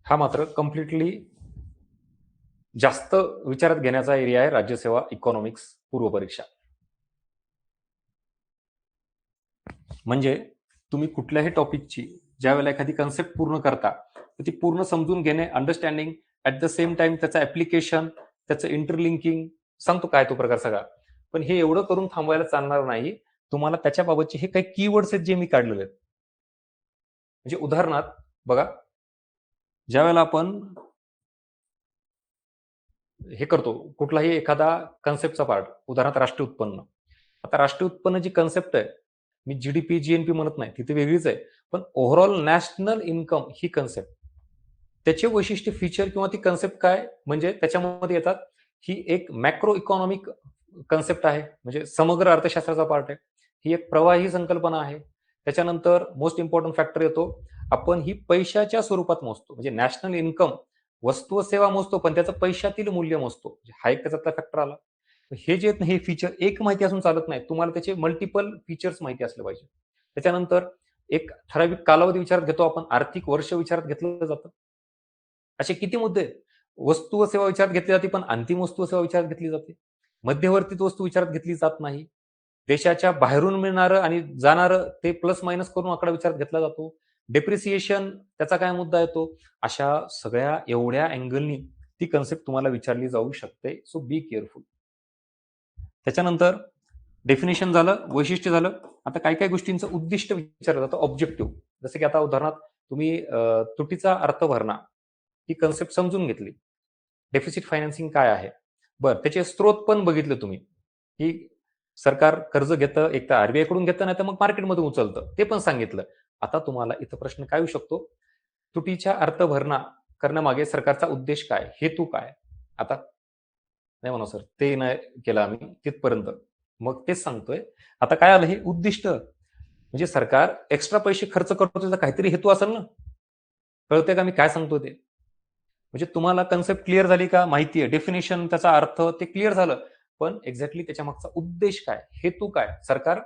हा मात्र कम्प्लिटली जास्त विचारात घेण्याचा एरिया आहे राज्यसेवा इकॉनॉमिक्स पूर्व परीक्षा. म्हणजे तुम्ही कुठल्याही टॉपिकची ज्या वेळेला एखादी कन्सेप्ट पूर्ण करता, तर ती पूर्ण समजून घेणे, understanding, at the same time त्याचं ऍप्लिकेशन, त्याचं इंटरलिंकिंग, सांगतो काय तो प्रकार सगळा. पण हे एवढं करून थांबवायला चालणार नाही. तुम्हाला त्याच्याबाबतचे हे काही कीवर्ड्स आहेत जे मी काढलेले आहेत. म्हणजे उदाहरणार्थ बघा, ज्या वेळेला आपण हे करतो कुठलाही एखादा कन्सेप्टचा पार्ट, उदाहरणार्थ राष्ट्रीय उत्पन्न. आता राष्ट्रीय उत्पन्न जी कन्सेप्ट आहे, मी जीडीपी जीएनपी म्हणत नाही, ती वेगळीच आहे. पण ओव्हरऑल नॅशनल इन्कम ही कन्सेप्ट, त्याचे वैशिष्ट्य फीचर किंवा ती कन्सेप्ट काय म्हणजे त्याच्यामध्ये येतात. ही एक मॅक्रो इकॉनॉमिक कन्सेप्ट आहे, म्हणजे समग्र अर्थशास्त्राचा पार्ट आहे. ही एक प्रवाही संकल्पना आहे. त्याच्यानंतर मोस्ट इम्पॉर्टंट फॅक्टर येतो, आपण ही पैशाच्या स्वरूपात मोजतो. म्हणजे नॅशनल इन्कम वस्तू व सेवा मोजतो, पण त्याचं पैशातील मूल्य मोजतो. म्हणजे हा एक त्याच्यातला फॅक्टर आला. हे जे आहेत ना, हे फीचर एक माहिती असून चालत नाही. तुम्हाला त्याचे मल्टिपल फीचर्स माहिती असले पाहिजे. त्याच्यानंतर एक ठराविक कालावधी विचारात घेतो आपण, आर्थिक वर्ष विचारात घेतलं जातं. असे किती मुद्दे आहेत. वस्तू व सेवा विचारात घेतली जाते, पण अंतिम वस्तू व सेवा विचारात घेतली जाते. मध्यवर्ती वस्तू विचारात घेतली जात नाही. देशाच्या बाहेरून मिळणारं आणि जाणारं ते प्लस मायनस करून आकडा विचारात घेतला जातो. डेप्रिसिएशन त्याचा काय मुद्दा येतो. अशा सगळ्या एवढ्या अँगलनी ती कन्सेप्ट तुम्हाला विचारली जाऊ शकते. So be careful. त्याच्यानंतर डेफिनेशन झालं, वैशिष्ट्य झालं. आता काही गोष्टींचं उद्दिष्ट विचारलं जातं, ऑब्जेक्टिव्ह. जसं की आता उदाहरणार्थ तुम्ही तुटीचा अर्थ भरणा ही कन्सेप्ट समजून घेतली. डेफिसिट फायनान्सिंग काय आहे? बरं, त्याचे स्रोत पण बघितले तुम्ही, की सरकार कर्ज घेतं, एक तर आरबीआय कडून घेतं, नाही तर मग मार्केटमधून उचलतं. ते पण सांगितलं. आता तुम्हाला इथं प्रश्न काय येऊ शकतो? तुटीच्या अर्थ भरणा करण्यामागे सरकारचा उद्देश काय? हेतू काय? आता नाही म्हणा सर, ते नाही केलं आम्ही तिथपर्यंत. मग तेच सांगतोय. आता काय आलं हे उद्दिष्ट, म्हणजे सरकार एक्स्ट्रा पैसे खर्च करतो त्याचा काहीतरी हेतू असेल ना? कळतंय का मी काय सांगतो ते? म्हणजे तुम्हाला कन्सेप्ट क्लिअर झाली का? माहिती आहे, डेफिनेशन त्याचा अर्थ ते क्लिअर झालं. पण एक्झॅक्टली त्याच्या मागचा उद्देश काय? हेतू काय? सरकार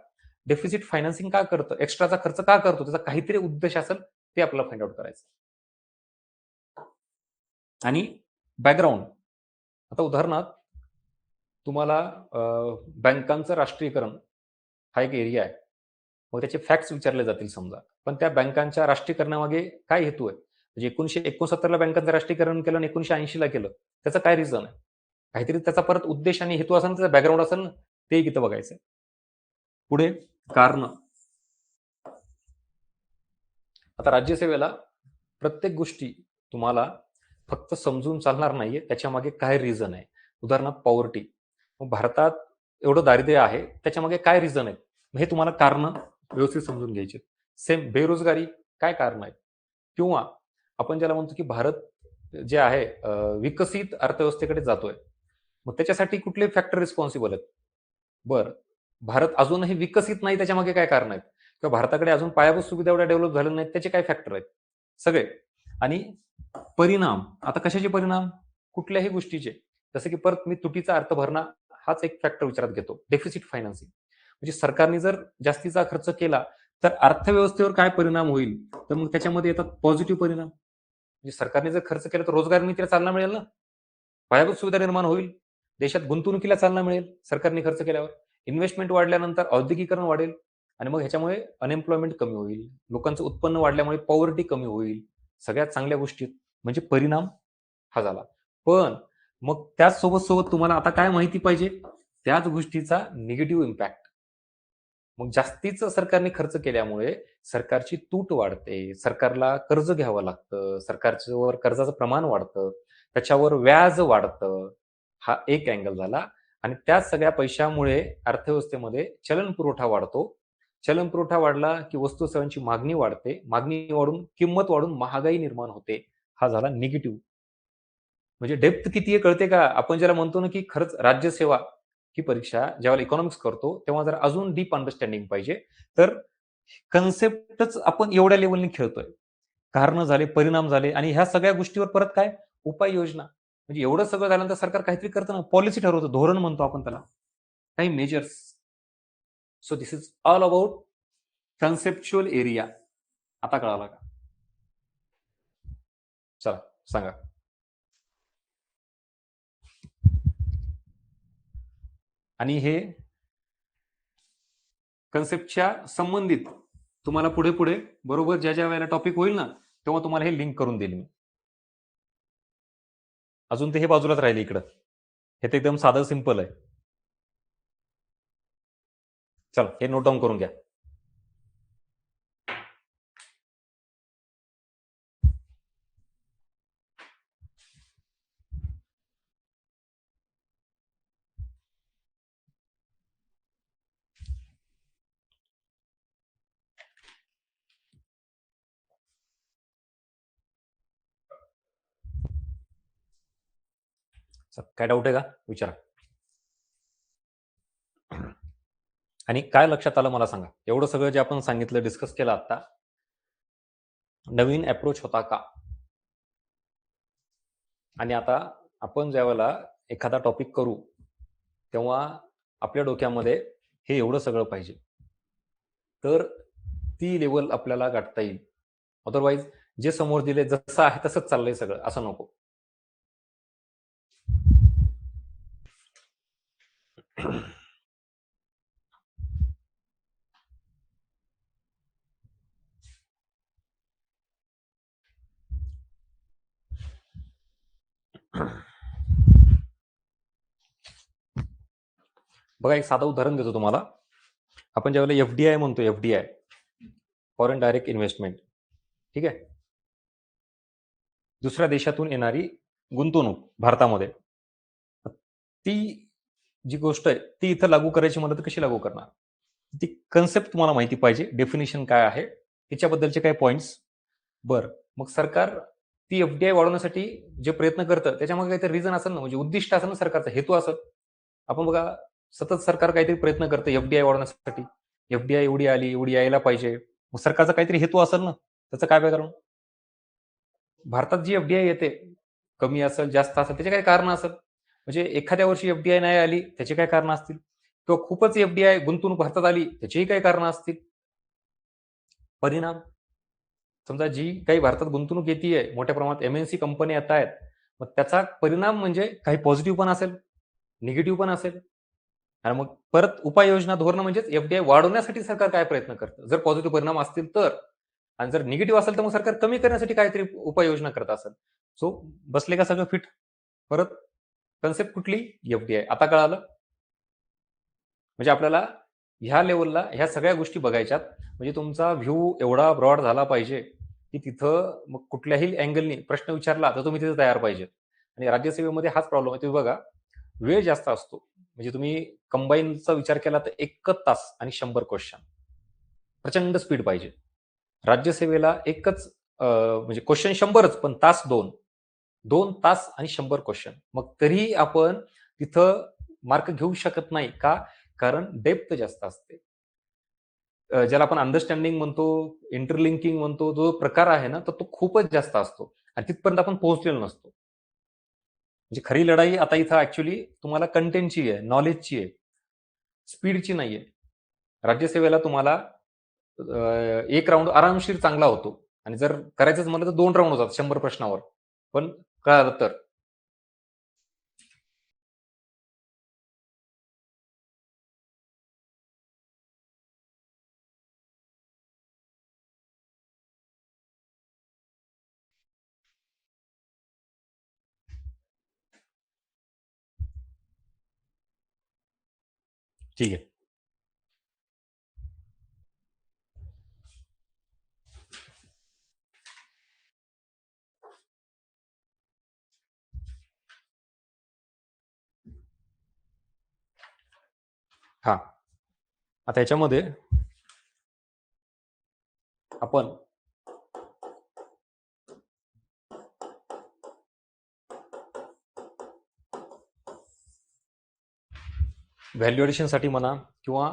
डेफिसिट फायनान्सिंग का करतं? एक्स्ट्राचा खर्च का करतो? त्याचा काहीतरी उद्देश असेल, ते आपल्याला फाइंड आउट करायचं. आणि बॅकग्राऊंड, आता उदाहरणार्थ तुम्हाला बँकांचं राष्ट्रीयकरण हा एक एरिया आहे. मग त्याचे फॅक्ट्स विचारले जातील समजा. पण त्या बँकांच्या राष्ट्रीयकरणामागे काय हेतू आहे? म्हणजे 1969 ला बँकांचं राष्ट्रीयकरण केलं आणि 1980 ला केलं. त्याचं काय रिझन आहे? काहीतरी त्याचा परत उद्देश आणि हेतू असेल, त्याचा बॅकग्राऊंड असेल ना, ते इथं बघायचं. पुढे कारण. आता राज्यसेवेला प्रत्येक गोष्टी तुम्हाला फक्त समजून चालणार नाहीये, त्याच्यामागे काय रिझन आहे. उदाहरणार्थ पॉवर्टी. मग भारतात एवढं दारिद्र्य आहे, त्याच्यामागे काय रिझन आहे? हे तुम्हाला कारण व्यवस्थित समजून घ्यायचे. सेम बेरोजगारी, काय कारण आहेत? किंवा आपण ज्याला म्हणतो की भारत जे आहे विकसित अर्थव्यवस्थेकडे जातोय. मग त्याच्यासाठी कुठले फॅक्टर रिस्पॉन्सिबल आहेत? बरं, भारत अजूनही विकसित नाही, त्याच्यामागे काय कारण आहेत? किंवा भारताकडे अजून पायाभूत सुविधा एवढ्या डेव्हलप झाल्या नाहीत, त्याचे काय फॅक्टर आहेत? सगळे. आणि परिणाम, आता कशाचे परिणाम? कुठल्याही गोष्टीचे. जसं की परत मी तुटीचा अर्थ भरणा हाच एक फॅक्टर विचारात घेतो. Deficit financing. म्हणजे सरकारने जर जास्तीचा खर्च केला, तर अर्थव्यवस्थेवर काय परिणाम होईल? तर मग त्याच्यामध्ये येतात पॉझिटिव्ह परिणाम. म्हणजे सरकारने जर खर्च केला तर रोजगार निर्मितीला चालना मिळेल ना? पायाभूत सुविधा निर्माण होईल. देशात गुंतवणुकीला चालना मिळेल सरकारने खर्च केल्यावर. इन्व्हेस्टमेंट वाढल्यानंतर औद्योगिकरण वाढेल आणि मग ह्याच्यामुळे अनएम्प्लॉयमेंट कमी होईल. लोकांचं उत्पन्न वाढल्यामुळे पॉवर्टी कमी होईल. सगळ्यात चांगल्या गोष्टी म्हणजे परिणाम हा झाला. पण मग त्याच सोबत तुम्हाला आता काय माहिती पाहिजे? त्याच गोष्टीचा निगेटिव्ह इम्पॅक्ट. मग जास्तीचं सरकारने खर्च केल्यामुळे सरकारची तूट वाढते, सरकारला कर्ज घ्यावं लागतं, सरकारच्यावर कर्जाचं प्रमाण वाढतं, त्याच्यावर व्याज वाढतं. हा एक अँगल झाला. आणि त्या सगळ्या पैशामुळे अर्थव्यवस्थेमध्ये चलन पुरवठा वाढतो. चलन पुरवठा वाढला की वस्तू सेवांची मागणी वाढते. मागणी वाढून किंमत वाढून महागाई निर्माण होते. हा झाला निगेटिव्ह. म्हणजे डेप्थ किती आहे कळते का? आपण ज्याला म्हणतो ना, की खरंच राज्यसेवा ही परीक्षा ज्यावेळेला इकॉनॉमिक्स करतो, तेव्हा जर अजून डीप अंडरस्टँडिंग पाहिजे. तर कन्सेप्टच आपण एवढ्या लेव्हलनी खेळतोय. कारणं झाले, परिणाम झाले आणि ह्या सगळ्या गोष्टीवर परत काय? उपाययोजना. म्हणजे एवढं सगळं झाल्यानंतर सरकार काहीतरी करतं ना, पॉलिसी ठरवतं, धोरण म्हणतो आपण त्याला. काही measures. So this is all about conceptual area. आता कळाला का? चला सांगा. आणि हे कन्सेप्टच्या संबंधित तुम्हाला पुढे बरोबर ज्या वेळेला टॉपिक होईल ना, तेव्हा तुम्हाला हे लिंक करून देईल मी. अजून ते हे बाजूलाच राहिले इकडं. हे तर एकदम साधं सिंपल आहे. चला हे नोट डाऊन करून घ्या. काय डाऊट आहे का? विचारा. आणि काय लक्षात आलं मला सांगा? एवढं सगळं जे आपण सांगितलं, डिस्कस केलं आता, नवीन अप्रोच होता का? आणि आता आपण ज्यावेळेला एखादा टॉपिक करू, तेव्हा आपल्या डोक्यामध्ये हे एवढं सगळं पाहिजे. तर ती लेव्हल आपल्याला गाठता येईल. अदरवाईज जे समोर दिले जसं आहे तसंच चाललंय सगळं, असं नको. बघा, एक साधं उदाहरण देतो तुम्हाला. आपण ज्यावेळेला एफडीआय म्हणतो, एफडीआय, फॉरेन डायरेक्ट इन्व्हेस्टमेंट, ठीक आहे, दुसऱ्या देशातून येणारी गुंतवणूक भारतामध्ये, ती जी गोष्ट आहे ती इथं लागू करायची म्हणलं तर कशी लागू करणार? ती कन्सेप्ट तुम्हाला माहिती पाहिजे, डेफिनेशन काय आहे, त्याच्याबद्दलचे काही पॉईंट्स. बरं, मग सरकार ती एफडीआय वाढवण्यासाठी जे प्रयत्न करतं त्याच्यामागे काहीतरी रिझन असेल ना, म्हणजे उद्दिष्ट असेल ना, सरकारचा हेतू असेल. आपण बघा, सतत सरकार काहीतरी प्रयत्न करतं एफडीआय वाढवण्यासाठी. एफडीआय एवढी आली, एवढी यायला पाहिजे. मग सरकारचा काहीतरी हेतू असेल ना, त्याचं काय कारण? भारतात जी एफडीआय येते, कमी असेल, जास्त असेल, त्याचे काही कारण असेल. म्हणजे एखाद्या वर्षी एफडीआय नाही आली, त्याची काय कारण असतील, किंवा खूपच एफडीआय गुंतवणूक भारतात आली, त्याचीही काही कारण असतील. परिणाम, समजा जी काही भारतात गुंतवणूक येते, मोठ्या प्रमाणात एमएनसी कंपनी येत आहेत, मग त्याचा परिणाम म्हणजे काही पॉझिटिव्ह पण असेल, निगेटिव्ह पण असेल. आणि मग परत उपाययोजना, धोरणं म्हणजेच एफडीआय वाढवण्यासाठी सरकार काय प्रयत्न करतं, जर पॉझिटिव्ह परिणाम असतील तर. आणि जर निगेटिव्ह असेल तर मग सरकार कमी करण्यासाठी काहीतरी उपाययोजना करत असेल. सो बसले का सगळं फिट? परत कन्सेप्ट कुठली? एफडीआय. आता कळालं? म्हणजे आपल्याला ह्या लेवलला ह्या सगळ्या गोष्टी बघायच्यात. म्हणजे तुमचा व्ह्यू एवढा ब्रॉड झाला पाहिजे की तिथं मग कुठल्याही अँगलनी प्रश्न विचारला तर तुम्ही तिथे तयार पाहिजे. आणि राज्यसेवेमध्ये हाच प्रॉब्लेम आहे. तुम्ही बघा, वेळ जास्त असतो. म्हणजे तुम्ही कंबाईनचा विचार केला तर 1 तास आणि 100 क्वेश्चन. प्रचंड स्पीड पाहिजे. राज्यसेवेला एकच म्हणजे क्वेश्चन 100च, पण तास 2. 2 तास आणि 100 क्वेश्चन. मग तरीही आपण तिथं मार्क घेऊ शकत नाही. का? कारण डेप्थ जास्त असते. ज्याला आपण अंडरस्टँडिंग म्हणतो, इंटरलिंकिंग म्हणतो, जो प्रकार आहे ना, तर तो खूपच जास्त असतो आणि तिथपर्यंत आपण पोहोचलेलो नसतो. म्हणजे खरी लढाई आता इथं ॲक्चुअली तुम्हाला कंटेंटची आहे, नॉलेजची आहे, स्पीडची नाहीये. राज्यसेवेला तुम्हाला 1 राउंड आरामशीर चांगला होतो आणि जर करायचंच म्हणलं तर 2 राउंड होतात 100 प्रश्नावर. पण कळालं तर. ठीक आहे. हां. आता याच्यामध्ये आपण व्हॅल्यू एडिशनसाठी म्हणा किंवा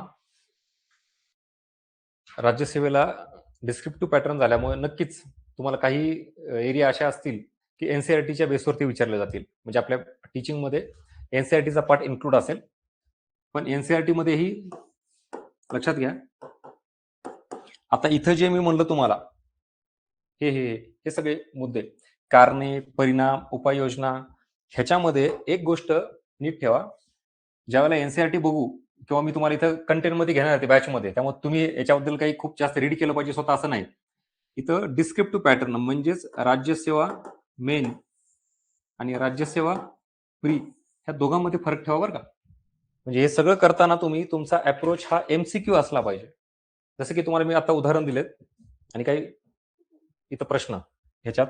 राज्यसेवेला डिस्क्रिप्टिव्ह पॅटर्न झाल्यामुळे नक्कीच तुम्हाला काही एरिया अशा असतील की एनसीईआरटीच्या बेसवरती विचारले जातील. म्हणजे आपल्या टीचिंगमध्ये एनसीईआरटीचा पार्ट इन्क्लूड असेल. पण एनसीईआरटीमध्येही लक्षात घ्या, आता इथं जे मी म्हणलं तुम्हाला, हे सगळे मुद्दे, कारणे, परिणाम, उपाययोजना, ह्याच्यामध्ये एक गोष्ट नीट ठेवा. ज्यावेळेला एनसीईआरटी बघू किंवा मी तुम्हाला इथं कंटेंटमध्ये घेणार आहे बॅचमध्ये, त्यामुळे तुम्ही याच्याबद्दल काही खूप जास्त रीड केलं पाहिजे स्वतः असं नाही. इथं डिस्क्रिप्टिव्ह पॅटर्न म्हणजेच राज्यसेवा मेन आणि राज्यसेवा प्री, ह्या दोघांमध्ये फरक ठेवा बरं का. म्हणजे हे सगळं करताना तुम्ही तुमचा अप्रोच हा एमसीक्यू असला पाहिजे. जसं की तुम्हाला मी आता उदाहरण दिलेत आणि काही इथं प्रश्न ह्याच्यात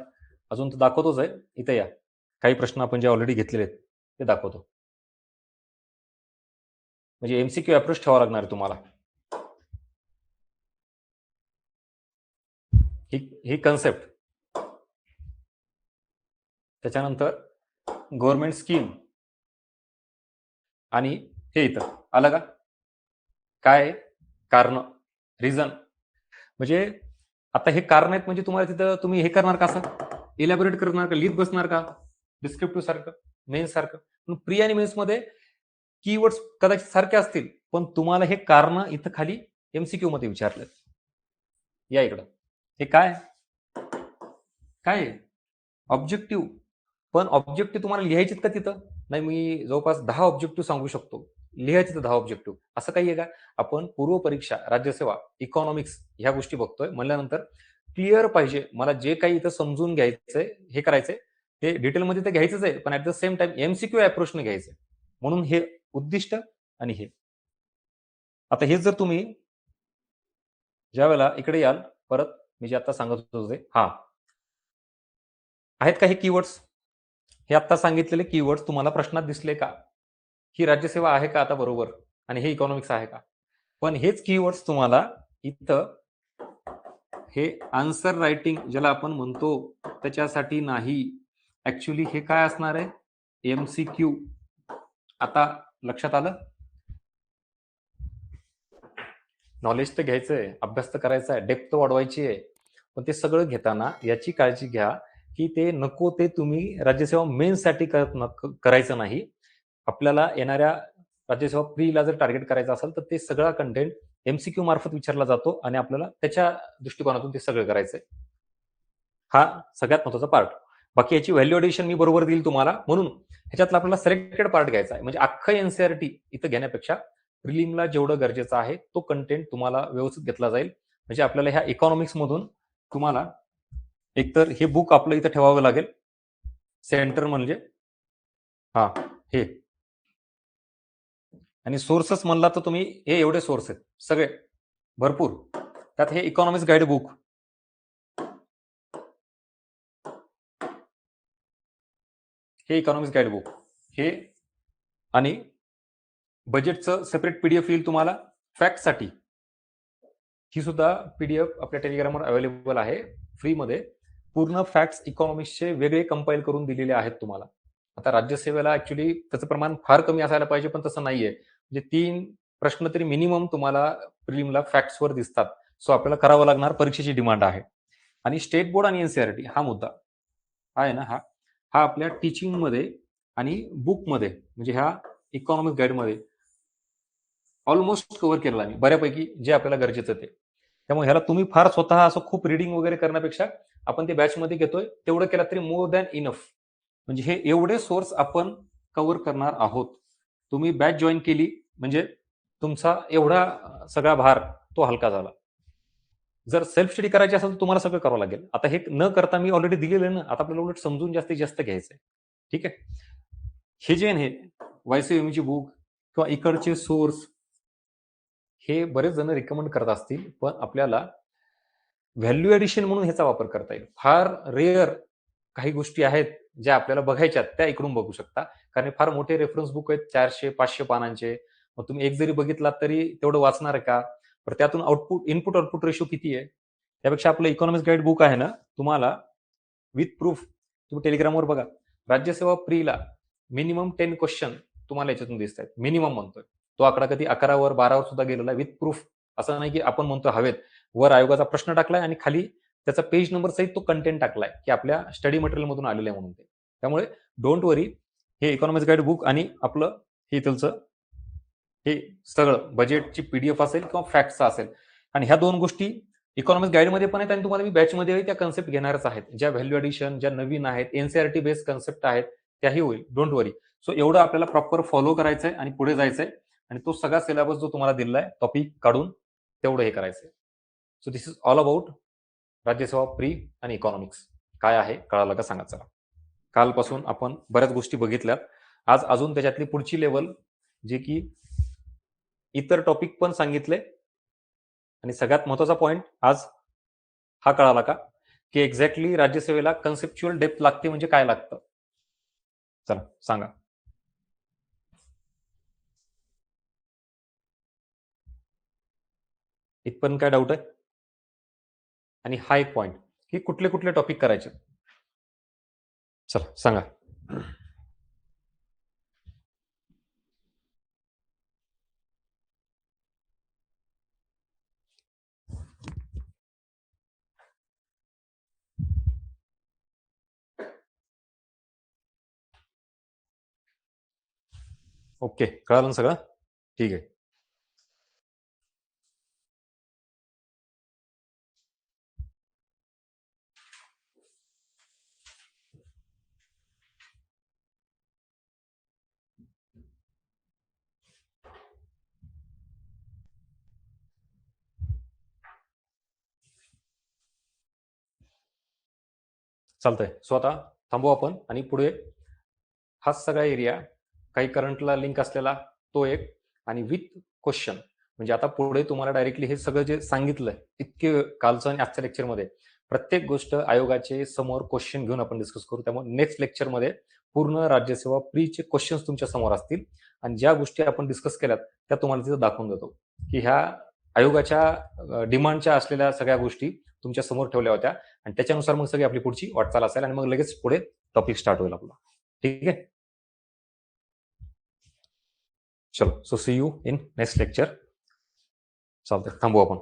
अजून तर दाखवतोच आहे. इथं या, काही प्रश्न आपण जे ऑलरेडी घेतलेले आहेत ते दाखवतो. म्हणजे एमसीक्यू अप्रोच ठेवावा लागणार आहे तुम्हाला. ही कन्सेप्ट, त्याच्यानंतर गव्हर्नमेंट स्कीम, आणि हे इथं आलं का? काय कारण, रिझन. म्हणजे आता हे कारण आहेत म्हणजे तुम्हाला तिथं तुम्ही हे करणार का, असं इलॅबोरेट करणार का, लिहित बसणार का डिस्क्रिप्टिव्ह सारखं, मेन्स सारखं. पण प्री आणि मेन्स मध्ये कीवर्ड्स कदाचित सारखे असतील, पण तुम्हाला हे कारण इथं खाली एमसीक्यू मध्ये विचारलं. या इकडं हे काय काय ऑब्जेक्टिव्ह. पण ऑब्जेक्टिव्ह तुम्हाला लिहायचेत का तिथं? नाही, मी जवळपास 10 ऑब्जेक्टिव्ह सांगू शकतो. लिहायचे तर 10 ऑब्जेक्टिव्ह. असं काही आहे का? आपण पूर्व परीक्षा, राज्यसेवा, इकॉनॉमिक्स ह्या गोष्टी बघतोय म्हणल्यानंतर क्लिअर पाहिजे. मला जे काही इथं समजून घ्यायचंय, हे करायचंय, ते डिटेलमध्ये तर घ्यायचंच आहे, पण at the same time MCQ अप्रोचने घ्यायचंय. म्हणून हे उद्दिष्ट आणि हे. आता हे जर तुम्ही ज्यावेळेला इकडे याल, परत मी जे आता सांगत होतो ते, आहेत का हे कीवर्ड्स? हे आता सांगितलेले कीवर्ड्स तुम्हाला प्रश्नात दिसले का? ही राज्यसेवा आहे का आता बरोबर? आणि हे इकॉनॉमिक्स आहे का? पण हेच कीवर्ड्स तुम्हाला इथं हे आन्सर रायटिंग ज्याला आपण म्हणतो त्याच्यासाठी नाही. ऍक्च्युली हे काय असणार आहे? एमसीक्यू. आता लक्षात आलं? नॉलेज तर घ्यायचंय, अभ्यास तर करायचा आहे, डेप्थ वाढवायची आहे. पण ते सगळं घेताना याची काळजी घ्या की ते नको ते तुम्ही राज्यसेवा मेन्ससाठी करायचं नाही. आपल्याला येणाऱ्या राज्यसेवा प्रीला जर टार्गेट करायचं असेल तर ते सगळा कंटेंट एमसीक्यू मार्फत विचारला जातो आणि आपल्याला त्याच्या दृष्टिकोनातून ते सगळं करायचंय. हा सगळ्यात महत्वाचा पार्ट. बाकी याची व्हॅल्यू एडिशन मी बरोबर देईल तुम्हाला, म्हणून ह्याच्यातला आपल्याला सिलेक्टेड पार्ट घ्यायचा आहे. म्हणजे अख्खं एनसीआरटी इथं घेण्यापेक्षा प्रिलिमला जेवढं गरजेचं आहे तो कंटेंट तुम्हाला व्यवस्थित घेतला जाईल. म्हणजे आपल्याला ह्या इकॉनॉमिक्स मधून तुम्हाला एकतर हे बुक आपलं इथं ठेवावं लागेल, सेंटर म्हणजे हे. आणि सोर्सेस म्हणला तर तुम्ही हे एवढे सोर्स आहेत सगळे भरपूर. त्यात हे इकॉनॉमिक्स गाईड बुक, हे इकॉनॉमिक्स गाईड बुक, हे आणि बजेटचं सेपरेट पीडीएफ येईल तुम्हाला. फॅक्टसाठी ही सुद्धा पीडीएफ आपल्या टेलिग्रामवर अवेलेबल आहे फ्रीमध्ये. पूर्ण फॅक्ट्स इकॉनॉमिक्सचे वेगळे कंपाईल करून दिलेले आहेत तुम्हाला. आता राज्यसेवेला ऍक्च्युली त्याचं प्रमाण फार कमी असायला पाहिजे, पण तसं नाहीये. म्हणजे 3 प्रश्न तरी मिनिमम तुम्हाला प्रिलिमला फॅक्ट्सवर दिसतात. सो आपल्याला करावं लागणार, परीक्षेची डिमांड आहे. आणि स्टेट बोर्ड आणि एनसीआरटी हा मुद्दा आहे ना, हा आपल्या टीचिंगमध्ये आणि बुकमध्ये म्हणजे ह्या इकॉनॉमिक गाईडमध्ये ऑलमोस्ट कव्हर केलेला आहे बऱ्यापैकी, जे आपल्याला गरजेचं ते. त्यामुळे ह्याला तुम्ही फार स्वतः असं खूप रिडिंग वगैरे करण्यापेक्षा आपण ते बॅचमध्ये घेतोय तेवढं केलं तरी मोर दॅन इनफ. म्हणजे हे एवढे सोर्स आपण कव्हर करणार आहोत. तुम्ही बॅच जॉईन केली म्हणजे तुमचा एवढा सगळा भार तो हलका झाला. जर सेल्फ स्टडी करायची असेल तर तुम्हाला सगळं करावं लागेल. आता हे न करता मी ऑलरेडी दिलेलं आहे ना, आता आपल्याला उलट समजून जास्तीत जास्त घ्यायचंय. ठीक आहे. हे जे आहे वायसीएमची बुक किंवा इकडचे सोर्स हे बरेच जण रिकमेंड करत असतील, पण आपल्याला व्हॅल्यू एडिशन म्हणून ह्याचा वापर करता येईल. फार रेअर काही गोष्टी आहेत ज्या आपल्याला बघायच्यात, त्या इकडून बघू शकता. कारण फार मोठे रेफरन्स बुक आहेत 400-500 पानांचे. मग तुम्ही एक जरी बघितलात तरी तेवढं वाचणार आहे का? तर त्यातून इनपुट आउटपुट रेशो किती आहे? त्यापेक्षा आपलं इकॉनॉमिक्स गाईड बुक आहे ना, तुम्हाला विथ प्रूफ तुम्ही टेलिग्रामवर बघा. राज्यसेवा प्रीला मिनिमम 10 क्वेश्चन तुम्हाला याच्यातून दिसत आहेत. मिनिमम म्हणतोय. तो आकडा कधी 11वर 12वर सुद्धा गेलेला आहे विथ प्रूफ. असं नाही की आपण म्हणतो हवेत. वर आयोगाचा प्रश्न टाकलाय आणि खाली त्याचा पेज नंबर सहित तो कंटेंट टाकलाय की आपल्या स्टडी मटेरियल मधून आलेलं आहे म्हणून ते. त्यामुळे डोंट वरी. हे इकॉनॉमिक्स गाईड बुक आणि आपलं हे तुमचं हे सगळं बजेटची पीडीएफ असेल किंवा फॅक्टचा असेल. आणि ह्या 2 गोष्टी इकॉनॉमिक्स गाईडमध्ये पण आहेत आणि तुम्हाला मी बॅचमध्ये त्या कन्सेप्ट घेणारच आहेत. ज्या व्हॅल्यू एडिशन, ज्या नवीन आहेत, एनसीआरटी बेस्ड कन्सेप्ट आहेत, त्याही होईल. Don't worry. सो एवढं आपल्याला प्रॉपर फॉलो करायचंय आणि पुढे जायचंय. आणि तो सगळा सिलेबस जो तुम्हाला दिलाय टॉपिक काढून तेवढं हे करायचंय. So this is all about Rajyaseva pre आणि इकॉनॉमिक्स. काय आहे कळालं का सांगा चला. कालपासून आपण बऱ्याच गोष्टी बघितल्यात. आज अजून त्याच्यातली पुढची लेवल जे की इतर टॉपिक पण सांगितले. आणि सगळ्यात महत्वाचा पॉइंट आज हा कळाला का की एक्झॅक्टली राज्यसेवेला कन्सेप्च्युअल डेप्थ लागते म्हणजे काय लागतं. चला सांगा. इथपर्यंत काय डाऊट आहे? आणि हा एक पॉइंट की कुठले कुठले टॉपिक करायचे. चला सांगा. ओके, कळालं ना सगळं? ठीक आहे. चालतंय. सो आता थांबू आपण आणि पुढे हाच सगळा एरिया काही करंटला लिंक असलेला तो एक आणि विथ क्वेश्चन. म्हणजे आता पुढे तुम्हाला डायरेक्टली हे सगळं जे सांगितलंय इतके कालचं आणि आजच्या लेक्चरमध्ये प्रत्येक गोष्ट आयोगाचे समोर क्वेश्चन घेऊन आपण डिस्कस करू. त्यामुळे नेक्स्ट लेक्चरमध्ये पूर्ण राज्यसेवा प्रीचे क्वेश्चन्स तुमच्या समोर असतील आणि ज्या गोष्टी आपण डिस्कस केल्यात त्या तुम्हाला तिथं दाखवून देतो की ह्या आयोगाच्या डिमांडच्या असलेल्या सगळ्या गोष्टी तुमच्या समोर ठेवल्या होत्या आणि त्याच्यानुसार मग सगळी आपली पुढची वाटचाल असेल आणि मग लगेच पुढे टॉपिक स्टार्ट होईल आपला. ठीक आहे. चलो, so see you in next lecture. चालतंय, थांबू आपण.